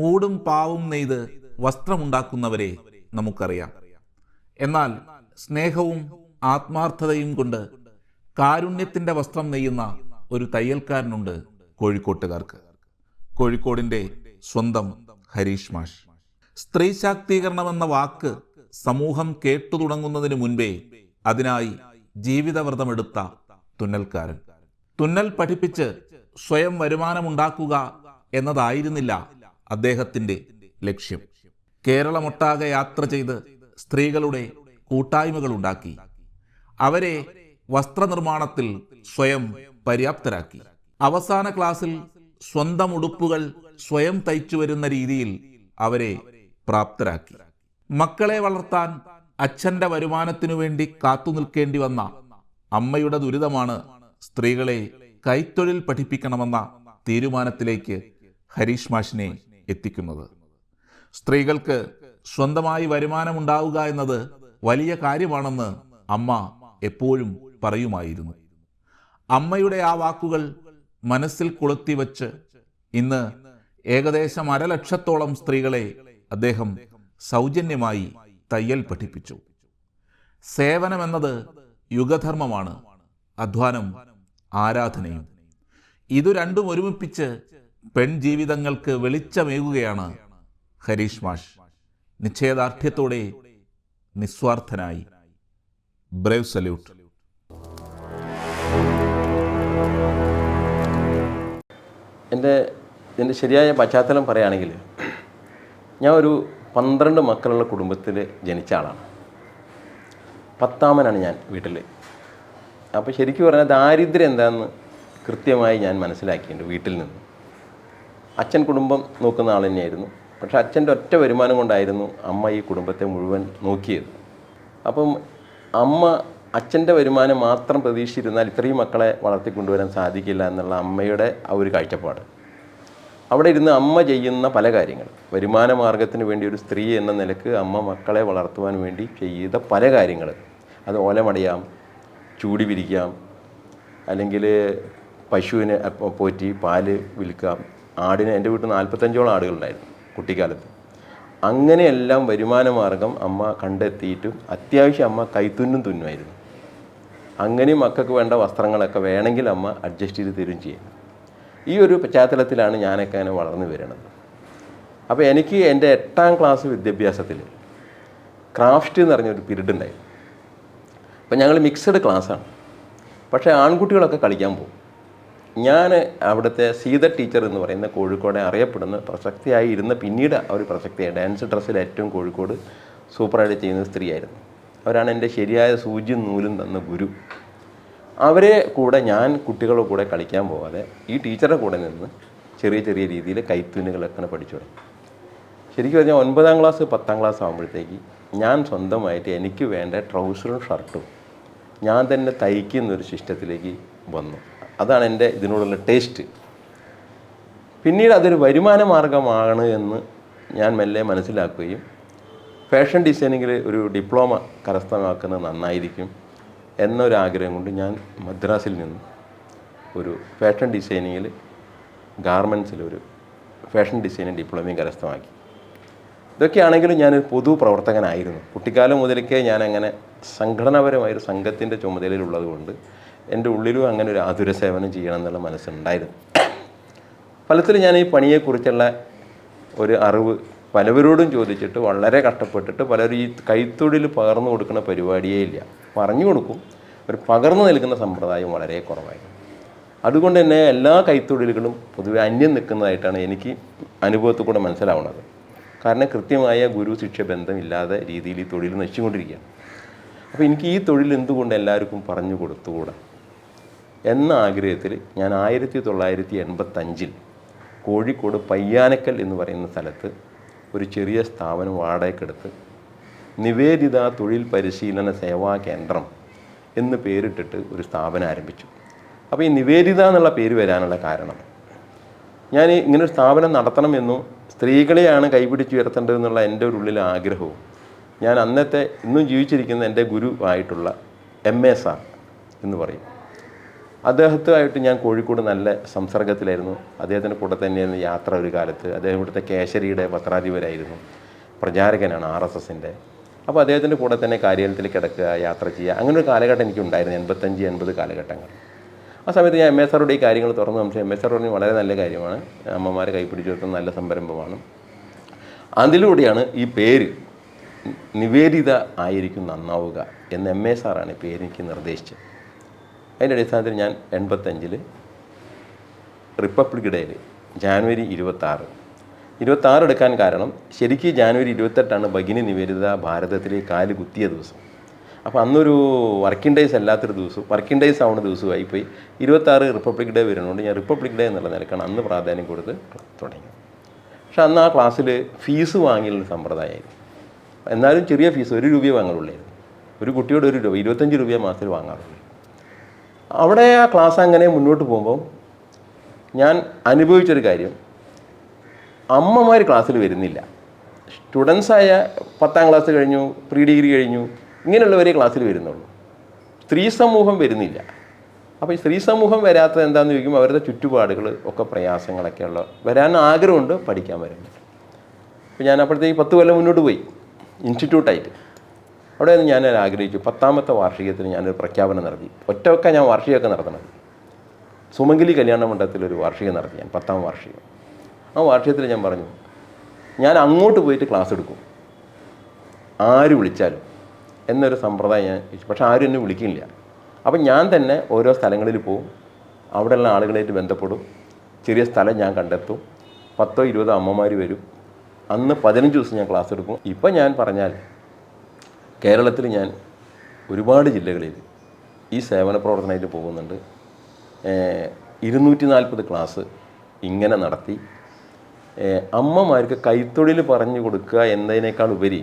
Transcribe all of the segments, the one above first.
ഊടും പാവും നെയ്ത് വസ്ത്രമുണ്ടാക്കുന്നവരെ നമുക്കറിയാം. എന്നാൽ സ്നേഹവും ആത്മാർത്ഥതയും കൊണ്ട് കാരുണ്യത്തിൻ്റെ വസ്ത്രം നെയ്യുന്ന ഒരു തയ്യൽക്കാരനുണ്ട് കോഴിക്കോട്ടുകാർക്ക്. കോഴിക്കോടിൻ്റെ സ്വന്തം ഹരീഷ് മാഷ്. സ്ത്രീ ശാക്തീകരണമെന്ന വാക്ക് സമൂഹം കേട്ടു തുടങ്ങുന്നതിന് മുൻപേ അതിനായി ജീവിതവ്രതമെടുത്ത തുന്നൽക്കാരൻ. തുന്നൽ പഠിപ്പിച്ച് സ്വയം വരുമാനമുണ്ടാക്കുക എന്നതായിരുന്നില്ല അദ്ദേഹത്തിൻ്റെ ലക്ഷ്യം. കേരളമൊട്ടാകെ യാത്ര ചെയ്ത് സ്ത്രീകളുടെ കൂട്ടായ്മകളുണ്ടാക്കി. അവരെ വസ്ത്രനിർമ്മാണത്തിൽ സ്വയം പര്യാപ്തരാക്കി. അവസാന ക്ലാസ്സിൽ സ്വന്തം ഉടുപ്പുകൾ സ്വയം തയ്ച്ചു വരുന്ന രീതിയിൽ അവരെ പ്രാപ്തരാക്കി. മക്കളെ വളർത്താൻ അച്ഛൻ്റെ വരുമാനത്തിനു വേണ്ടി കാത്തു നിൽക്കേണ്ടി വന്ന അമ്മയുടെ ദുരിതമാണ് സ്ത്രീകളെ കൈത്തൊഴിൽ പഠിപ്പിക്കണമെന്ന തീരുമാനത്തിലേക്ക് ഹരീഷ് മാഷിനെ എത്തിക്കുന്നത്. സ്ത്രീകൾക്ക് സ്വന്തമായി വരുമാനമുണ്ടാവുക എന്നത് വലിയ കാര്യമാണെന്ന് അമ്മ എപ്പോഴും പറയുമായിരുന്നു. അമ്മയുടെ ആ വാക്കുകൾ മനസ്സിൽ കൊളുത്തി വച്ച് ഇന്ന് ഏകദേശം 1,00,000-ഓളം സ്ത്രീകളെ അദ്ദേഹം സൗജന്യമായി തയ്യൽ പഠിപ്പിച്ചു. സേവനമെന്നത് യുഗധർമ്മമാണ്, അധ്വാനം ആരാധനയും. ഇതു രണ്ടും ഒരുമിപ്പിച്ച് പെൺജീവിതങ്ങൾക്ക് വെളിച്ചമേകുകയാണ് ഹരീഷ് മാഷ്. നിശ്ചയദാർഢ്യത്തോടെ, നിസ്വാർത്ഥനായി. Brave salute. എൻ്റെ ശരിയായ പശ്ചാത്തലം പറയുകയാണെങ്കിൽ, ഞാൻ ഒരു 12 മക്കളുള്ള കുടുംബത്തിൽ ജനിച്ച ആളാണ്. 10ാമനാണ് ഞാൻ വീട്ടിൽ. അപ്പോൾ ശരിക്കും പറഞ്ഞാൽ ദാരിദ്ര്യം എന്താണെന്ന് കൃത്യമായി ഞാൻ മനസ്സിലാക്കിയിട്ടുണ്ട് വീട്ടിൽ നിന്ന്. അച്ഛൻ കുടുംബം നോക്കുന്ന ആൾ തന്നെയായിരുന്നു. പക്ഷേ അച്ഛൻ്റെ ഒറ്റ വരുമാനം കൊണ്ടായിരുന്നു അമ്മ ഈ കുടുംബത്തെ മുഴുവൻ നോക്കിയത്. അപ്പം അമ്മ അച്ഛൻ്റെ വരുമാനം മാത്രം പ്രതീക്ഷിച്ചിരുന്നാൽ ഇത്രയും മക്കളെ വളർത്തിക്കൊണ്ടുവരാൻ സാധിക്കില്ല എന്നുള്ള അമ്മയുടെ ആ ഒരു കാഴ്ചപ്പാട്. അവിടെ ഇരുന്ന് അമ്മ ചെയ്യുന്ന പല കാര്യങ്ങൾ, വരുമാന മാർഗത്തിന് വേണ്ടി ഒരു സ്ത്രീ എന്ന നിലക്ക് അമ്മ മക്കളെ വളർത്തുവാൻ വേണ്ടി ചെയ്ത പല കാര്യങ്ങൾ, അത് ഓലമടയാം, ചൂടി വിരിക്കാം, അല്ലെങ്കിൽ പശുവിനെ പോറ്റി പാല് വിൽക്കാം, ആടിന്. എൻ്റെ വീട്ടിൽ 45ഓളം ആടുകളുണ്ടായിരുന്നു കുട്ടിക്കാലത്ത്. അങ്ങനെയെല്ലാം വരുമാന മാർഗം അമ്മ കണ്ടെത്തിയിട്ടും അത്യാവശ്യം അമ്മ കൈത്തുന്നും തുന്നുമായിരുന്നു. അങ്ങനെ മക്കൾക്ക് വേണ്ട വസ്ത്രങ്ങളൊക്കെ വേണമെങ്കിൽ അമ്മ അഡ്ജസ്റ്റ് ചെയ്ത് തരും ചെയ്യും. ഈ ഒരു പശ്ചാത്തലത്തിലാണ് ഞാനൊക്കെ അങ്ങനെ വളർന്നു വരുന്നത്. അപ്പോൾ എനിക്ക് എൻ്റെ 8ാം ക്ലാസ് വിദ്യാഭ്യാസത്തിൽ ക്രാഫ്റ്റ് എന്ന് പറഞ്ഞൊരു പീരീഡ് ഉണ്ടായിരുന്നു. അപ്പോൾ ഞങ്ങൾ മിക്സഡ് ക്ലാസ്സാണ്. പക്ഷേ ആൺകുട്ടികളൊക്കെ കളിക്കാൻ പോകും. ഞാൻ അവിടുത്തെ സീത ടീച്ചർ എന്ന് പറയുന്ന കോഴിക്കോടെ അറിയപ്പെടുന്ന പ്രസക്തിയായി ഇരുന്ന, പിന്നീട് അവർ പ്രസക്തിയായി ഡാൻസ് ഡ്രസ്സിൽ ഏറ്റവും കോഴിക്കോട് സൂപ്പറായിട്ട് ചെയ്യുന്ന സ്ത്രീയായിരുന്നു. അവരാണ് എൻ്റെ ശരിയായ സൂചിയും നൂലും തന്ന ഗുരു. അവരെ കൂടെ ഞാൻ കുട്ടികളുടെ കൂടെ കളിക്കാൻ പോകാതെ ഈ ടീച്ചറുടെ കൂടെ നിന്ന് ചെറിയ ചെറിയ രീതിയിൽ കൈത്തുന്നുകളൊക്കെ പഠിച്ചു തുടങ്ങി. ശരിക്കും പറഞ്ഞാൽ 9ാം ക്ലാസ് 10ാം ക്ലാസ് ആകുമ്പോഴത്തേക്ക് ഞാൻ സ്വന്തമായിട്ട് എനിക്ക് വേണ്ട ട്രൗസറും ഷർട്ടും ഞാൻ തന്നെ തയ്ക്കുന്നൊരു സിസ്റ്റത്തിലേക്ക് വന്നു. അതാണ് എൻ്റെ ഇതിനോടുള്ള ടേസ്റ്റ്. പിന്നീട് അതൊരു വരുമാന മാർഗമാണ് എന്ന് ഞാൻ മെല്ലെ മനസ്സിലാക്കുകയും ഫാഷൻ ഡിസൈനിങ്ങിൽ ഒരു ഡിപ്ലോമ കരസ്ഥമാക്കുന്നത് നന്നായിരിക്കും എന്നൊരാഗ്രഹം കൊണ്ട് ഞാൻ മദ്രാസിൽ നിന്ന് ഒരു ഫാഷൻ ഡിസൈനിങ്ങിൽ ഗാർമെൻറ്റ്സിലൊരു ഫാഷൻ ഡിസൈനിങ് ഡിപ്ലോമയും കരസ്ഥമാക്കി. ഇതൊക്കെയാണെങ്കിലും ഞാനൊരു പൊതുപ്രവർത്തകനായിരുന്നു. കുട്ടിക്കാലം മുതൽക്കേ ഞാനങ്ങനെ സംഘടനാപരമായൊരു സംഘത്തിൻ്റെ ചുമതലയിലുള്ളത് കൊണ്ട് എൻ്റെ ഉള്ളിലും അങ്ങനെ ഒരു ആതുര സേവനം ചെയ്യണം എന്നുള്ള മനസ്സുണ്ടായിരുന്നു. ഫലത്തിൽ ഞാൻ ഈ പണിയെക്കുറിച്ചുള്ള ഒരു അറിവ് പലവരോടും ചോദിച്ചിട്ട് വളരെ കഷ്ടപ്പെട്ടിട്ട് പലരും ഈ കൈത്തൊഴിൽ പകർന്നു കൊടുക്കുന്ന പരിപാടിയേ ഇല്ല. പറഞ്ഞു കൊടുക്കും, ഒരു പകർന്നു നൽകുന്ന സമ്പ്രദായം വളരെ കുറവായിരുന്നു. അതുകൊണ്ട് തന്നെ എല്ലാ കൈത്തൊഴിലുകളും പൊതുവെ അന്യം നിൽക്കുന്നതായിട്ടാണ് എനിക്ക് അനുഭവത്തിൽ കൂടെ മനസ്സിലാവുന്നത്. കാരണം കൃത്യമായ ഗുരു ശിഷ്യ ബന്ധമില്ലാതെ രീതിയിൽ ഈ തൊഴിൽ നശിച്ചുകൊണ്ടിരിക്കുകയാണ്. അപ്പോൾ എനിക്ക് ഈ തൊഴിൽ എന്തുകൊണ്ട് എല്ലാവർക്കും പറഞ്ഞു കൊടുത്തുകൂടാ എന്ന ആഗ്രഹത്തിൽ ഞാൻ 1985 കോഴിക്കോട് പയ്യാനക്കൽ എന്ന് പറയുന്ന സ്ഥലത്ത് ഒരു ചെറിയ സ്ഥാപനം വാടകയ്ക്കെടുത്ത് നിവേദിത തൊഴിൽ പരിശീലന സേവാ കേന്ദ്രം എന്ന് പേരിട്ടിട്ട് ഒരു സ്ഥാപനം ആരംഭിച്ചു. അപ്പോൾ ഈ നിവേദിത എന്നുള്ള പേര് വരാനുള്ള കാരണം, ഞാൻ ഇങ്ങനൊരു സ്ഥാപനം നടത്തണമെന്നും സ്ത്രീകളെയാണ് കൈപിടിച്ചുയർത്തേണ്ടതെന്നുള്ള എൻ്റെ ഒരു ഉള്ളിലെ ആഗ്രഹവും ഞാൻ അന്നത്തെ ഇന്നും ജീവിച്ചിരിക്കുന്ന എൻ്റെ ഗുരു ആയിട്ടുള്ള MA സാർ എന്ന് പറയും, അദ്ദേഹത്തുമായിട്ട് ഞാൻ കോഴിക്കോട് നല്ല സംസർഗത്തിലായിരുന്നു. അദ്ദേഹത്തിൻ്റെ കൂടെ തന്നെയായിരുന്നു യാത്ര ഒരു കാലത്ത്. അദ്ദേഹം ഇവിടുത്തെ കേശരിയുടെ പത്രാധിപരായിരുന്നു, പ്രചാരകനാണ് RSSൻ്റെ. അപ്പോൾ അദ്ദേഹത്തിൻ്റെ കൂടെ തന്നെ കാര്യാലയത്തിൽ കിടക്കുക, യാത്ര ചെയ്യുക, അങ്ങനെ ഒരു കാലഘട്ടം എനിക്കുണ്ടായിരുന്നു, 85-80 കാലഘട്ടങ്ങൾ. ആ സമയത്ത് ഞാൻ MA സാറോട് ഈ കാര്യങ്ങൾ തുറന്നു സംശയം. MA സാർ പറഞ്ഞു വളരെ നല്ല കാര്യമാണ്, അമ്മമാരെ കൈപ്പിടിച്ചു നിർത്തുന്ന നല്ല സംരംഭമാണ്. അതിലൂടെയാണ് ഈ പേര് നിവേദിത ആയിരിക്കും നന്നാവുക എന്ന് MA സാറാണ് ഈ പേര് എനിക്ക് നിർദ്ദേശിച്ചത്. അതിൻ്റെ അടിസ്ഥാനത്തിൽ ഞാൻ 85-ൽ റിപ്പബ്ലിക് ഡേയിൽ ജാനുവരി 26 എടുക്കാൻ കാരണം ശരിക്കും ജാനുവരി 28 ഭഗിനി നിവേദിത ഭാരതത്തിലേക്ക് കാല് കുത്തിയ ദിവസം. അപ്പോൾ അന്നൊരു വർക്കിംഗ് ഡേയ്സ് അല്ലാത്തൊരു ദിവസം, വർക്കിംഗ് ഡേയ്സ് ആവുന്ന ദിവസമായി പോയി. 26 റിപ്പബ്ലിക് ഡേ വരുന്നതുകൊണ്ട് ഞാൻ റിപ്പബ്ലിക് ഡേ എന്നുള്ള നിലക്കാണ് അന്ന് പ്രാധാന്യം കൊടുത്ത് തുടങ്ങി. പക്ഷെ അന്ന് ആ ക്ലാസ്സിൽ ഫീസ് വാങ്ങിയുള്ള സമ്പ്രദായമായിരുന്നു. എന്നാലും ചെറിയ ഫീസ്, 1 രൂപയെ വാങ്ങാറുള്ളായിരുന്നു. ഒരു കുട്ടിയോട് 1 രൂപ, 25 രൂപയെ മാസത്തിൽ വാങ്ങാറുള്ളൂ. അവിടെ ആ ക്ലാസ് അങ്ങനെ മുന്നോട്ട് പോകുമ്പോൾ ഞാൻ അനുഭവിച്ചൊരു കാര്യം, അമ്മമാർ ക്ലാസ്സിൽ വരുന്നില്ല. സ്റ്റുഡൻസായ 10ാം ക്ലാസ് കഴിഞ്ഞു, പ്രീ ഡിഗ്രി കഴിഞ്ഞു, ഇങ്ങനെയുള്ളവരെ ക്ലാസ്സിൽ വരുന്നുള്ളൂ. സ്ത്രീ സമൂഹം വരുന്നില്ല. അപ്പോൾ ഈ സ്ത്രീ സമൂഹം വരാത്തത് എന്താണെന്ന് ചോദിക്കുമ്പോൾ അവരുടെ ചുറ്റുപാടുകൾ ഒക്കെ പ്രയാസങ്ങളൊക്കെ ഉള്ള, വരാൻ ആഗ്രഹമുണ്ട്, പഠിക്കാൻ വരുന്നുണ്ട്. അപ്പോൾ ഞാൻ അപ്പോഴത്തേക്ക് 10 കൊല്ലം മുന്നോട്ട് പോയി ഇൻസ്റ്റിറ്റ്യൂട്ടായിട്ട്. അവിടെ നിന്ന് ഞാൻ ആഗ്രഹിച്ചു, 10ാമത്തെ വാർഷികത്തിന് ഞാനൊരു പ്രഖ്യാപനം നടത്തി. ഒറ്റയൊക്കെ ഞാൻ വാർഷികമൊക്കെ നടത്തണത്. സുമംഗലി കല്യാണ മണ്ഡലത്തിലൊരു വാർഷികം നടത്തി ഞാൻ, 10ാം വാർഷികം. ആ വാർഷികത്തിൽ ഞാൻ പറഞ്ഞു, ഞാൻ അങ്ങോട്ട് പോയിട്ട് ക്ലാസ് എടുക്കും, ആര് വിളിച്ചാലും എന്നൊരു സമ്പ്രദായം ഞാൻ. പക്ഷെ ആരും എന്നെ വിളിക്കില്ല. അപ്പം ഞാൻ തന്നെ ഓരോ സ്ഥലങ്ങളിൽ പോവും, അവിടെയുള്ള ആളുകളായിട്ട് ബന്ധപ്പെടും, ചെറിയ സ്ഥലം ഞാൻ കണ്ടെത്തും, 10-20 അമ്മമാർ വരും, അന്ന് 15 ദിവസം ഞാൻ ക്ലാസ് എടുക്കും. ഇപ്പം ഞാൻ പറഞ്ഞാൽ കേരളത്തിൽ ഞാൻ ഒരുപാട് ജില്ലകളിൽ ഈ സേവന പ്രവർത്തനമായിട്ട് പോകുന്നുണ്ട്. 240 ക്ലാസ് ഇങ്ങനെ നടത്തി അമ്മമാർക്ക് കൈത്തൊഴിൽ പറഞ്ഞു കൊടുക്കുക എന്നതിനേക്കാൾ ഉപരി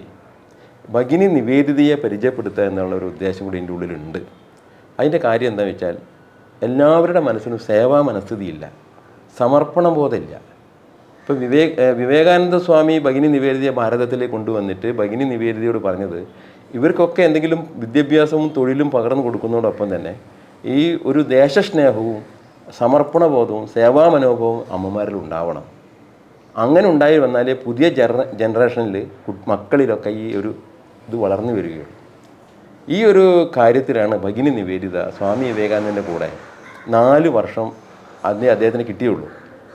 ഭഗിനി നിവേദിതയെ പരിചയപ്പെടുത്തുക എന്നുള്ളൊരു ഉദ്ദേശം കൂടി എൻ്റെ ഉള്ളിലുണ്ട്. അതിൻ്റെ കാര്യം എന്താണെന്ന് വെച്ചാൽ, എല്ലാവരുടെ മനസ്സിനും സേവാ മനസ്ഥിതിയില്ല, സമർപ്പണ ബോധമില്ല. ഇപ്പോൾ വിവേകാനന്ദ സ്വാമി ഭഗിനി നിവേദിതയെ ഭാരതത്തിലേക്ക് കൊണ്ടുവന്നിട്ട് ഭഗിനി നിവേദിതയോട് പറഞ്ഞത്, ഇവർക്കൊക്കെ എന്തെങ്കിലും വിദ്യാഭ്യാസവും തൊഴിലും പകർന്നു കൊടുക്കുന്നതോടൊപ്പം തന്നെ ഈ ഒരു ദേശസ്നേഹവും സമർപ്പണ ബോധവും സേവാ മനോഭാവവും അമ്മമാരിൽ ഉണ്ടാവണം. അങ്ങനെ ഉണ്ടായി വന്നാലേ പുതിയ ജനറേഷനിൽ മക്കളിലൊക്കെ ഈ ഒരു ഇത് വളർന്നു വരികയുള്ളൂ. ഈ ഒരു കാര്യത്തിലാണ് ഭഗിനി നിവേദിത സ്വാമി വിവേകാനന്ദൻ്റെ കൂടെ 4 വർഷം അദ്ദേഹത്തിന് കിട്ടിയുള്ളൂ.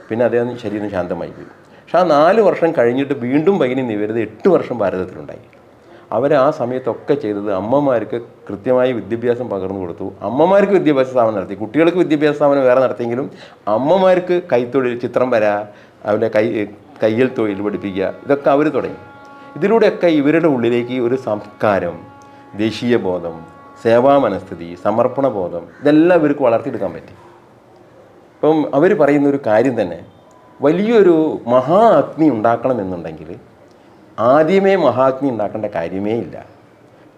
പിന്നെ അദ്ദേഹം ശരീരം ശാന്തമായി പോയി. പക്ഷെ ആ 4 വർഷം കഴിഞ്ഞിട്ട് വീണ്ടും ഭഗിനി നിവേദിത 8 വർഷം ഭാരതത്തിലുണ്ടായി. അവർ ആ സമയത്തൊക്കെ ചെയ്തത് അമ്മമാർക്ക് കൃത്യമായി വിദ്യാഭ്യാസം പകർന്നു കൊടുത്തു. അമ്മമാർക്ക് വിദ്യാഭ്യാസ സ്ഥാപനം നടത്തി, കുട്ടികൾക്ക് വിദ്യാഭ്യാസ സ്ഥാപനം വേറെ നടത്തിയെങ്കിലും അമ്മമാർക്ക് കൈത്തൊഴിൽ, ചിത്രം വര, അവരുടെ കയ്യിൽ തൊഴിൽ പഠിപ്പിക്കുക, ഇതൊക്കെ അവർ തുടങ്ങി. ഇതിലൂടെയൊക്കെ ഇവരുടെ ഉള്ളിലേക്ക് ഒരു സംസ്കാരം, ദേശീയ ബോധം, സേവാ മനസ്ഥിതി, സമർപ്പണ ബോധം, ഇതെല്ലാം ഇവർക്ക് വളർത്തിയെടുക്കാൻ പറ്റി. ഇപ്പം അവർ പറയുന്ന ഒരു കാര്യം തന്നെ, വലിയൊരു മഹാ അഗ്നി ഉണ്ടാക്കണമെന്നുണ്ടെങ്കിൽ ആദ്യമേ മഹാഗ്നി ഉണ്ടാക്കേണ്ട കാര്യമേ ഇല്ല.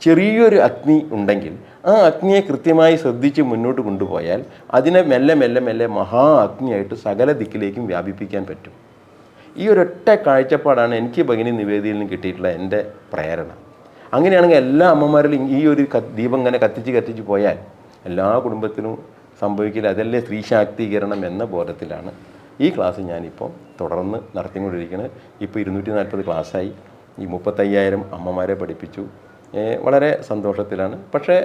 ചെറിയൊരു അഗ്നി ഉണ്ടെങ്കിൽ ആ അഗ്നിയെ കൃത്യമായി ശ്രദ്ധിച്ച് മുന്നോട്ട് കൊണ്ടുപോയാൽ അതിനെ മെല്ലെ മെല്ലെ മെല്ലെ മഹാ അഗ്നിയായിട്ട് സകല ദിക്കിലേക്കും വ്യാപിപ്പിക്കാൻ പറ്റും. ഈ ഒരൊറ്റ കാഴ്ചപ്പാടാണ് എനിക്ക് ഭഗിനി നിവേദിയിൽ നിന്ന് കിട്ടിയിട്ടുള്ള എൻ്റെ പ്രേരണ. അങ്ങനെയാണെങ്കിൽ എല്ലാ അമ്മമാരിലും ഈ ഒരു ദീപം ഇങ്ങനെ കത്തിച്ച് പോയാൽ എല്ലാ കുടുംബത്തിനും സംഭവിക്കില്ല. അതല്ലേ സ്ത്രീ ശാക്തീകരണം എന്ന ബോധത്തിലാണ് ഈ ക്ലാസ് ഞാനിപ്പോൾ തുടർന്ന് നടത്തിക്കൊണ്ടിരിക്കുന്നത്. ഇപ്പോൾ 240 ക്ലാസ്സായി, ഈ 35,000 അമ്മമാരെ പഠിപ്പിച്ചു. വളരെ സന്തോഷത്തിലാണ്. പക്ഷേ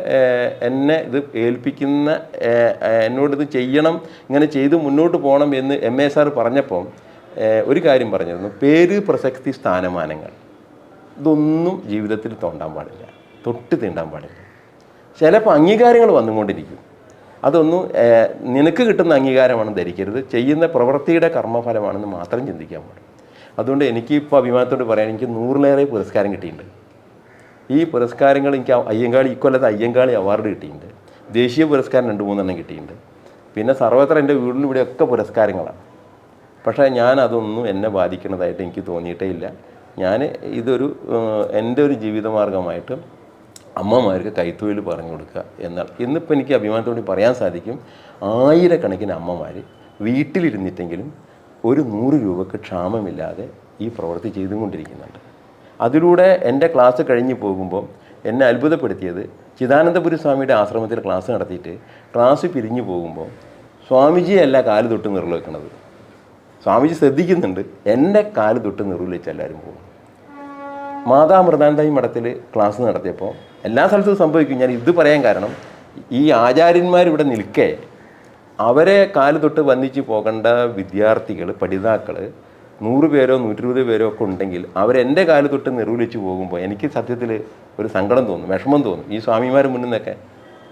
എന്നെ ഇത് ഏൽപ്പിക്കുന്ന, എന്നോടിത് ചെയ്യണം, ഇങ്ങനെ ചെയ്ത് മുന്നോട്ട് പോകണം എന്ന് MA സാർ പറഞ്ഞപ്പം ഒരു കാര്യം പറഞ്ഞിരുന്നു, പേര്, പ്രസക്തി, സ്ഥാനമാനങ്ങൾ ഇതൊന്നും ജീവിതത്തിൽ തോണ്ടാൻ പാടില്ല, തൊട്ട് തീണ്ടാൻ പാടില്ല. ചിലപ്പോൾ അംഗീകാരങ്ങൾ വന്നുകൊണ്ടിരിക്കും, അതൊന്നും നിനക്ക് കിട്ടുന്ന അംഗീകാരമാണെന്ന് ധരിക്കരുത്, ചെയ്യുന്ന പ്രവൃത്തിയുടെ കർമ്മഫലമാണെന്ന് മാത്രം ചിന്തിക്കാൻ പാടും. അതുകൊണ്ട് എനിക്കിപ്പോൾ അഭിമാനത്തോട് പറയാൻ, എനിക്ക് 100-ലേറെ പുരസ്കാരം കിട്ടിയിട്ടുണ്ട്. ഈ പുരസ്കാരങ്ങൾ എനിക്ക് അയ്യങ്കാളി, ഇക്കൊല്ലത്തെ അയ്യങ്കാളി അവാർഡ് കിട്ടിയിട്ടുണ്ട്, ദേശീയ പുരസ്കാരം 2-3 കിട്ടിയിട്ടുണ്ട്. പിന്നെ സർവത്ര എൻ്റെ വീടിനും ഇവിടെയൊക്കെ പുരസ്കാരങ്ങളാണ്. പക്ഷേ ഞാൻ അതൊന്നും എന്നെ ബാധിക്കുന്നതായിട്ട് എനിക്ക് തോന്നിയിട്ടേ ഇല്ല. ഞാൻ ഇതൊരു എൻ്റെ ഒരു ജീവിതമാർഗമായിട്ട് അമ്മമാർക്ക് കൈത്തൊഴിൽ പറഞ്ഞു കൊടുക്കുക എന്നാണ്. ഇന്നിപ്പോൾ എനിക്ക് അഭിമാനത്തോടെ പറയാൻ സാധിക്കും, 1000-കണക്കിന് അമ്മമാർ വീട്ടിലിരുന്നിട്ടെങ്കിലും ഒരു 100 രൂപയ്ക്ക് ക്ഷാമമില്ലാതെ ഈ പ്രവൃത്തി ചെയ്തുകൊണ്ടിരിക്കുന്നുണ്ട്. അതിലൂടെ എൻ്റെ ക്ലാസ് കഴിഞ്ഞ് പോകുമ്പോൾ എന്നെ അത്ഭുതപ്പെടുത്തിയത് ചിദാനന്ദപുരി സ്വാമിയുടെ ആശ്രമത്തിൽ ക്ലാസ് നടത്തിയിട്ട് ക്ലാസ് പിരിഞ്ഞു പോകുമ്പോൾ സ്വാമിജിയല്ല കാല് തൊട്ട് നിറൽ വെക്കണത്. സ്വാമിജി ശ്രദ്ധിക്കുന്നുണ്ട്, എൻ്റെ കാല് തൊട്ട് നിറൽ വെച്ച് എല്ലാവരും പോകും. മാതാ മൃദാനന്ദായി മഠത്തിൽ ക്ലാസ് നടത്തിയപ്പോൾ എല്ലാ സ്ഥലത്തും സംഭവിക്കും. ഞാൻ ഇത് പറയാൻ കാരണം, ഈ ആചാര്യന്മാരിവിടെ നിൽക്കെ അവരെ കാല് തൊട്ട് വന്നിച്ച് പോകേണ്ട വിദ്യാർത്ഥികൾ, പഠിതാക്കൾ 100 പേരോ 120 പേരോ ഒക്കെ ഉണ്ടെങ്കിൽ അവരെൻ്റെ കാല് തൊട്ട് നിർവഹിച്ച് പോകുമ്പോൾ എനിക്ക് സത്യത്തിൽ ഒരു സങ്കടം തോന്നും, വിഷമം തോന്നും ഈ സ്വാമിമാർ മുന്നിൽ നിന്നൊക്കെ.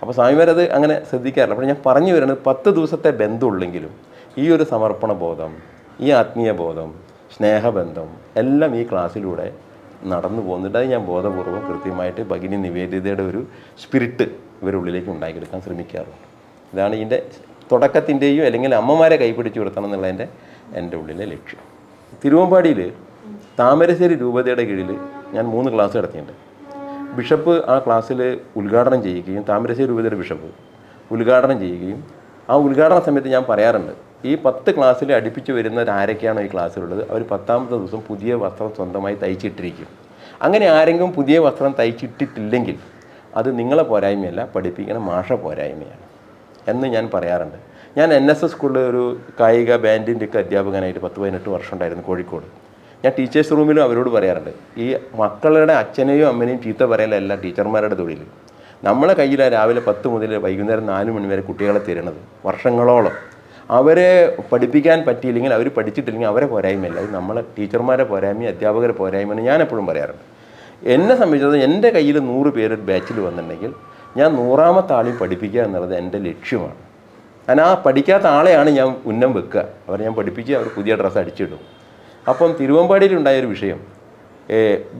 അപ്പോൾ സ്വാമിമാരത് അങ്ങനെ ശ്രദ്ധിക്കാറില്ല. അപ്പോൾ ഞാൻ പറഞ്ഞു വരുന്നത് 10 ദിവസത്തെ ബന്ധമുള്ളെങ്കിലും ഈ ഒരു സമർപ്പണ ബോധം, ഈ ആത്മീയ ബോധം, സ്നേഹബന്ധം എല്ലാം ഈ ക്ലാസ്സിലൂടെ നടന്നു പോകുന്നുണ്ട്. അത് ഞാൻ ബോധപൂർവ്വം കൃത്യമായിട്ട് ഭഗിനി നിവേദിതയുടെ ഒരു സ്പിരിറ്റ് ഇവരുടെ ഉള്ളിലേക്ക് ഉണ്ടാക്കിയെടുക്കാൻ ശ്രമിക്കാറുണ്ട്. ഇതാണ് ഇതിൻ്റെ തുടക്കത്തിൻ്റെയും അല്ലെങ്കിൽ അമ്മമാരെ കൈപിടിച്ച് കൊടുക്കണം എന്നുള്ളതിൻ്റെ എൻ്റെ ഉള്ളിലെ ലക്ഷ്യം. തിരുവമ്പാടിയിൽ താമരശ്ശേരി രൂപതയുടെ കീഴിൽ ഞാൻ 3 ക്ലാസ് നടത്തിയിട്ടുണ്ട്. ബിഷപ്പ് ആ ക്ലാസ്സിൽ ഉദ്ഘാടനം ചെയ്യുകയും, താമരശ്ശേരി രൂപതയുടെ ബിഷപ്പ് ഉദ്ഘാടനം ചെയ്യുകയും, ആ ഉദ്ഘാടന സമയത്ത് ഞാൻ പറയാറുണ്ട്, ഈ 10 ക്ലാസ്സിൽ അടുപ്പിച്ച് വരുന്നവർ ആരൊക്കെയാണോ ഈ ക്ലാസ്സിലുള്ളത് അവർ 10ാമത്തെ ദിവസം പുതിയ വസ്ത്രം സ്വന്തമായി തയ്ച്ചിട്ടിരിക്കും. അങ്ങനെ ആരെങ്കിലും പുതിയ വസ്ത്രം തയ്ച്ചിട്ടിട്ടില്ലെങ്കിൽ അത് നിങ്ങളെ പോരായ്മയല്ല, പഠിപ്പിക്കുന്ന മാഷ പോരായ്മയാണ് എന്ന് ഞാൻ പറയാറുണ്ട്. ഞാൻ NSS സ്കൂളിൽ ഒരു കായിക ബാൻഡിൻ്റെയൊക്കെ അധ്യാപകനായിട്ട് 10-18 വർഷം ഉണ്ടായിരുന്നു കോഴിക്കോട്. ഞാൻ ടീച്ചേഴ്സ് റൂമിലും അവരോട് പറയാറുണ്ട്, ഈ മക്കളുടെ അച്ഛനെയും അമ്മനെയും ചീത്ത പറയലല്ല ടീച്ചർമാരുടെ തൊഴിൽ. നമ്മളെ കയ്യിലാണ് രാവിലെ 10 മുതൽ വൈകുന്നേരം 4 മണി വരെ കുട്ടികളെ തരുന്നത് വർഷങ്ങളോളം. അവരെ പഠിപ്പിക്കാൻ പറ്റിയില്ലെങ്കിൽ, അവർ പഠിച്ചിട്ടില്ലെങ്കിൽ അവരെ പോരായ്മയല്ല, അത് നമ്മളെ ടീച്ചർമാരെ പോരായ്മയും അധ്യാപകരെ പോരായ്മയെന്ന് ഞാൻ എപ്പോഴും പറയാറുണ്ട്. എന്നെ സംബന്ധിച്ചത് എൻ്റെ കയ്യിൽ 100 പേര് ബാച്ചിൽ വന്നിട്ടുണ്ടെങ്കിൽ ഞാൻ 100ാമത്തെ ആളെയും പഠിപ്പിക്കുക എന്നുള്ളത് എൻ്റെ ലക്ഷ്യമാണ്. ഞാൻ ആ പഠിക്കാത്ത ആളെയാണ് ഞാൻ ഉന്നം വെക്കുക, അവരെ ഞാൻ പഠിപ്പിച്ച് അവർ പുതിയ ഡ്രസ്സ് അടിച്ചിടും. അപ്പം തിരുവമ്പാടിയിലുണ്ടായൊരു വിഷയം,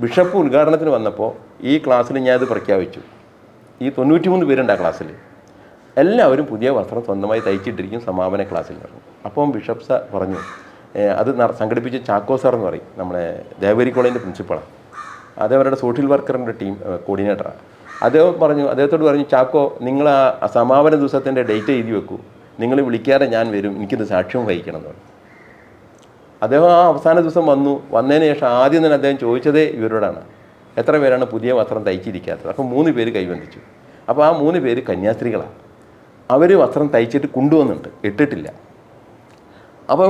ബിഷപ്പ് ഉദ്ഘാടനത്തിന് വന്നപ്പോൾ ഈ ക്ലാസ്സിൽ ഞാനത് പ്രഖ്യാപിച്ചു. ഈ 93 പേരുണ്ട് ആ ക്ലാസ്സിൽ, എല്ലാവരും പുതിയ വസ്ത്രം സ്വന്തമായി തയ്ച്ചിട്ടിരിക്കും സമാപന ക്ലാസ്സിൽ പറഞ്ഞു. അപ്പം ബിഷപ്പ് സാർ പറഞ്ഞു, അത് സംഘടിപ്പിച്ച ചാക്കോ സാർ എന്ന് പറയും, നമ്മുടെ ദേവരി കോളേജിൻ്റെ പ്രിൻസിപ്പളാണ്, അത് അവരുടെ സോഷ്യൽ വർക്കറിൻ്റെ ടീം കോർഡിനേറ്ററാണ്. അദ്ദേഹത്തോട് പറഞ്ഞു, ചാക്കോ നിങ്ങൾ ആ സമാപന ദിവസത്തിൻ്റെ ഡേറ്റ് എഴുതി വെക്കൂ, നിങ്ങൾ വിളിക്കാതെ ഞാൻ വരും, എനിക്കിത് സാക്ഷ്യം വഹിക്കണം എന്ന് പറഞ്ഞു. അദ്ദേഹം ആ അവസാന ദിവസം വന്നതിന് ശേഷം ആദ്യം തന്നെ അദ്ദേഹം ചോദിച്ചതേ ഇവരോടാണ്, എത്ര പേരാണ് പുതിയ വസ്ത്രം തയ്ച്ചിരിക്കാത്തത്. അപ്പോൾ 3 പേര് കൈബന്ധിച്ചു. അപ്പോൾ ആ 3 പേര് കന്യാസ്ത്രീകളാണ്. അവർ വസ്ത്രം തയ്ച്ചിട്ട് കൊണ്ടുവന്നിട്ടുണ്ട്, ഇട്ടിട്ടില്ല. അപ്പോൾ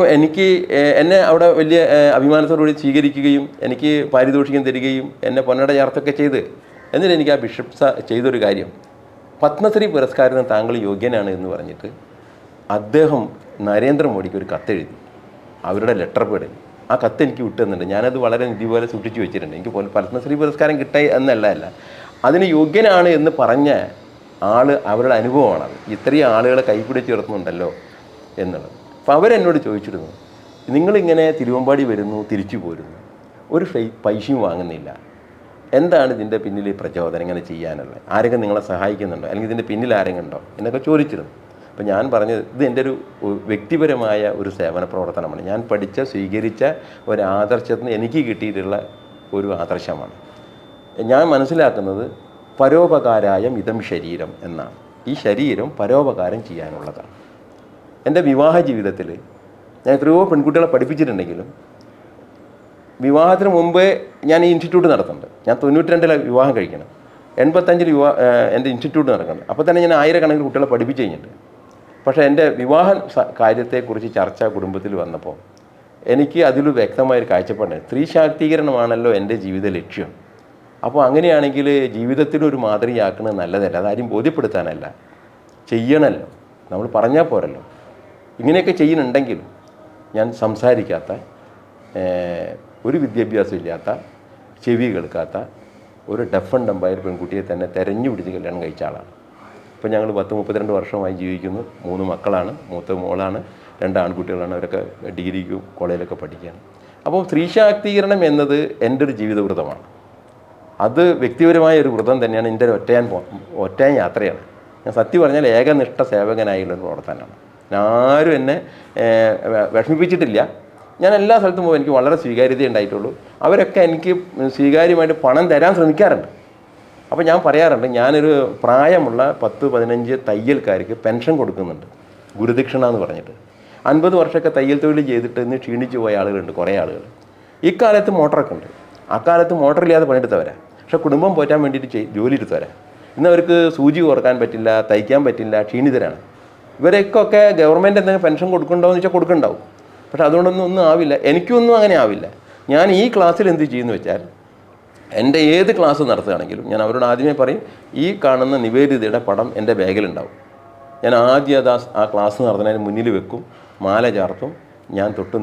എന്നെ അവിടെ വലിയ അഭിമാനത്തോടുകൂടി സ്വീകരിക്കുകയും എനിക്ക് പാരിതോഷികം തരികയും എന്നെ പൊന്നട ചേർത്തൊക്കെ ചെയ്ത്, എന്നിട്ട് എനിക്ക് ആ ബിഷപ്പ് ചെയ്തൊരു കാര്യം, പത്മശ്രീ പുരസ്കാരത്തിന് താങ്കൾ യോഗ്യനാണ് എന്ന് പറഞ്ഞിട്ട് അദ്ദേഹം നരേന്ദ്രമോദിക്ക് ഒരു കത്തെഴുതി, അവരുടെ ലെറ്റർ പേഡ്. ആ കത്ത് എനിക്ക് വിട്ടുതന്നിട്ടുണ്ട്. ഞാനത് വളരെ നിധി പോലെ സൂക്ഷിച്ച് വെച്ചിട്ടുണ്ട്. എനിക്ക് പത്മശ്രീ പുരസ്കാരം കിട്ടായി എന്നല്ല, അതിന് യോഗ്യനാണ് എന്ന് പറഞ്ഞ ആൾ അവരുടെ അനുഭവമാണത്. ഇത്രയും ആളുകളെ കൈപിടിച്ച് ചേർത്തുന്നുണ്ടല്ലോ എന്നുള്ളത്. അപ്പോൾ അവരെന്നോട് ചോദിച്ചിരുന്നു, നിങ്ങളിങ്ങനെ തിരുവമ്പാടി വരുന്നു, തിരിച്ചു പോരുന്നു, ഒരു പൈസയും വാങ്ങുന്നില്ല, എന്താണ് ഇതിൻ്റെ പിന്നിൽ പ്രചോദനം ഇങ്ങനെ ചെയ്യാനുള്ളത്? ആരെങ്കിലും നിങ്ങളെ സഹായിക്കുന്നുണ്ടോ, അല്ലെങ്കിൽ ഇതിൻ്റെ പിന്നിൽ ആരെങ്കിലും ഉണ്ടോ എന്നൊക്കെ ചോദിച്ചിരുന്നു. അപ്പോൾ ഞാൻ പറഞ്ഞത്, ഇത് എൻ്റെ ഒരു വ്യക്തിപരമായ ഒരു സേവന പ്രവർത്തനമാണ്. ഞാൻ പഠിച്ച സ്വീകരിച്ച ഒരു ആദർശത്തിന് എനിക്ക് കിട്ടിയിട്ടുള്ള ഒരു ആദർശമാണ്. ഞാൻ മനസ്സിലാക്കുന്നത് പരോപകാരായ ഇതം ശരീരം എന്നാണ്. ഈ ശരീരം പരോപകാരം ചെയ്യാനുള്ളതാണ്. എൻ്റെ വിവാഹ ജീവിതത്തിൽ ഞാൻ എത്രയോ പെൺകുട്ടികളെ പഠിപ്പിച്ചിട്ടുണ്ടെങ്കിലും വിവാഹത്തിന് മുമ്പേ ഞാൻ ഈ ഇൻസ്റ്റിറ്റ്യൂട്ട് നടത്തുന്നുണ്ട്. ഞാൻ 92 വിവാഹം കഴിക്കണം, 85 എൻ്റെ ഇൻസ്റ്റിറ്റ്യൂട്ട് നടക്കുന്നുണ്ട്. അപ്പോൾ തന്നെ ഞാൻ 1000കണക്കിന് കുട്ടികളെ പഠിപ്പിച്ച് കഴിഞ്ഞിട്ടുണ്ട്. പക്ഷേ എൻ്റെ വിവാഹ കാര്യത്തെക്കുറിച്ച് ചർച്ച കുടുംബത്തിൽ വന്നപ്പോൾ എനിക്ക് അതിൽ വ്യക്തമായൊരു കാഴ്ചപ്പാട്, സ്ത്രീ ശാക്തീകരണമാണല്ലോ എൻ്റെ ജീവിത ലക്ഷ്യം. അപ്പോൾ അങ്ങനെയാണെങ്കിൽ ജീവിതത്തിനൊരു മാതൃകയാക്കുന്നത് നല്ലതല്ല, അതാരും ബോധ്യപ്പെടുത്താനല്ല, ചെയ്യണമല്ലോ, നമ്മൾ പറഞ്ഞാൽ പോരല്ലോ. ഇങ്ങനെയൊക്കെ ചെയ്യുന്നുണ്ടെങ്കിലും ഞാൻ സംസാരിക്കാത്ത, ഒരു വിദ്യാഭ്യാസം ഇല്ലാത്ത, ചെവി കേൾക്കാത്ത ഒരു ഡഫ് ആൻഡ് ഡംബായ പെൺകുട്ടിയെ തന്നെ തെരഞ്ഞു പിടിച്ച് കല്യാണം കഴിച്ച ആളാണ്. ഇപ്പോൾ ഞങ്ങൾ 10-32 വർഷമായി ജീവിക്കുന്നു. 3 മക്കളാണ്, മൂത്ത മോളാണ്, 2 ആൺകുട്ടികളാണ്. അവരൊക്കെ ഡിഗ്രിക്കും കോളേജിലൊക്കെ പഠിക്കുകയാണ്. അപ്പോൾ സ്ത്രീ ശാക്തീകരണം എന്നത് എൻ്റെ ഒരു ജീവിതവ്രതമാണ്. അത് വ്യക്തിപരമായ ഒരു വ്രതം തന്നെയാണ്. എൻ്റെ ഒറ്റയാൻ യാത്രയാണ്. ഞാൻ സത്യം പറഞ്ഞാൽ ഏകനിഷ്ഠ സേവകനായുള്ള പ്രവർത്തനമാണ്. ആരും എന്നെ വിഷമിപ്പിച്ചിട്ടില്ല. ഞാൻ എല്ലാ സ്ഥലത്തും പോകുമ്പോൾ എനിക്ക് വളരെ സ്വീകാര്യത ഉണ്ടായിട്ടുള്ളൂ. അവരൊക്കെ എനിക്ക് സ്വീകാര്യമായിട്ട് പണം തരാൻ ശ്രമിക്കാറുണ്ട്. അപ്പോൾ ഞാൻ പറയാറുണ്ട്, ഞാനൊരു പ്രായമുള്ള 10-15 തയ്യൽക്കാർക്ക് പെൻഷൻ കൊടുക്കുന്നുണ്ട്, ഗുരുദക്ഷിണ എന്ന് പറഞ്ഞിട്ട്. 50 വർഷമൊക്കെ തയ്യൽ തൊഴിൽ ചെയ്തിട്ട് ഇന്ന് ക്ഷീണിച്ചു പോയ ആളുകളുണ്ട്, കുറേ ആളുകൾ. ഇക്കാലത്ത് മോട്ടറൊക്കെ ഉണ്ട്, അക്കാലത്ത് മോട്ടറില്ലാതെ പണിയെടുത്തവരാണ്. പക്ഷെ പക്ഷേ കുടുംബം പോറ്റാൻ വേണ്ടിയിട്ട് ജോലി എടുത്തവരാ. ഇന്ന് അവർക്ക് സൂചി ഓർക്കാൻ പറ്റില്ല, തയ്ക്കാൻ പറ്റില്ല, ക്ഷീണിതരാണ്. ഇവരൊക്കെ ഗവൺമെൻറ് എന്തെങ്കിലും പെൻഷൻ കൊടുക്കണ്ടാവും വെച്ചാൽ കൊടുക്കണ്ടാവും. പക്ഷേ അതുകൊണ്ടൊന്നും ആവില്ല. എനിക്കൊന്നും അങ്ങനെ ആവില്ല. ഞാൻ ഈ ക്ലാസ്സിൽ എന്ത് ചെയ്യുന്നു വെച്ചാൽ, എൻ്റെ ഏത് ക്ലാസ് നടത്തുകയാണെങ്കിലും ഞാൻ അവരോട് ആദ്യമേ പറയും, ഈ കാണുന്ന നിവേദിതയുടെ പടം എൻ്റെ ബാഗിലുണ്ടാവും. ഞാൻ ആദ്യം ആ ക്ലാസ് നടത്തുന്നതിന് മുന്നിൽ വെക്കും, മാല ചാർത്തും, ഞാൻ തൊട്ട്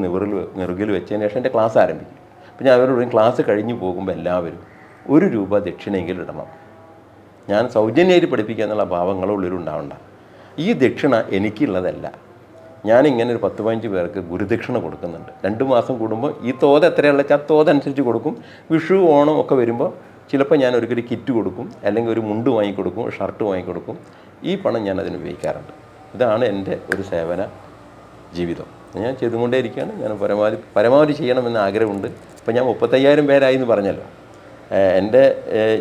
നെറുകിൽ വെച്ചതിന് ശേഷം എൻ്റെ ക്ലാസ് ആരംഭിക്കും. അപ്പോൾ ഞാൻ അവരോട് ക്ലാസ് കഴിഞ്ഞ് പോകുമ്പോൾ എല്ലാവരും ₹1 ദക്ഷിണയെങ്കിലും ഇടണം. ഞാൻ സൗജന്യമായിട്ട് പഠിപ്പിക്കുക എന്നുള്ള ഭാവങ്ങളുള്ളവരുണ്ടാവണ്ട. ഈ ദക്ഷിണ എനിക്കുള്ളതല്ല. ഞാനിങ്ങനെ ഒരു 10-15 പേർക്ക് ഗുരുദക്ഷിണ കൊടുക്കുന്നുണ്ട്. 2 മാസം കൂടുമ്പോൾ ഈ തോത് എത്രയുള്ള വെച്ചാൽ തോതനുസരിച്ച് കൊടുക്കും. വിഷു ഓണം ഒക്കെ വരുമ്പോൾ ചിലപ്പോൾ ഞാൻ ഒരിക്കലും കിറ്റ് കൊടുക്കും, അല്ലെങ്കിൽ ഒരു മുണ്ട് വാങ്ങിക്കൊടുക്കും, ഷർട്ട് വാങ്ങിക്കൊടുക്കും. ഈ പണം ഞാൻ അതിന് ഉപയോഗിക്കാറുണ്ട്. ഇതാണ് എൻ്റെ ഒരു സേവന ജീവിതം. ഞാൻ ചെയ്തുകൊണ്ടേയിരിക്കുകയാണ്. ഞാൻ പരമാവധി ചെയ്യണമെന്ന് ആഗ്രഹമുണ്ട്. ഇപ്പോൾ ഞാൻ 35,000 പേരായി എന്ന് പറഞ്ഞല്ലോ. എൻ്റെ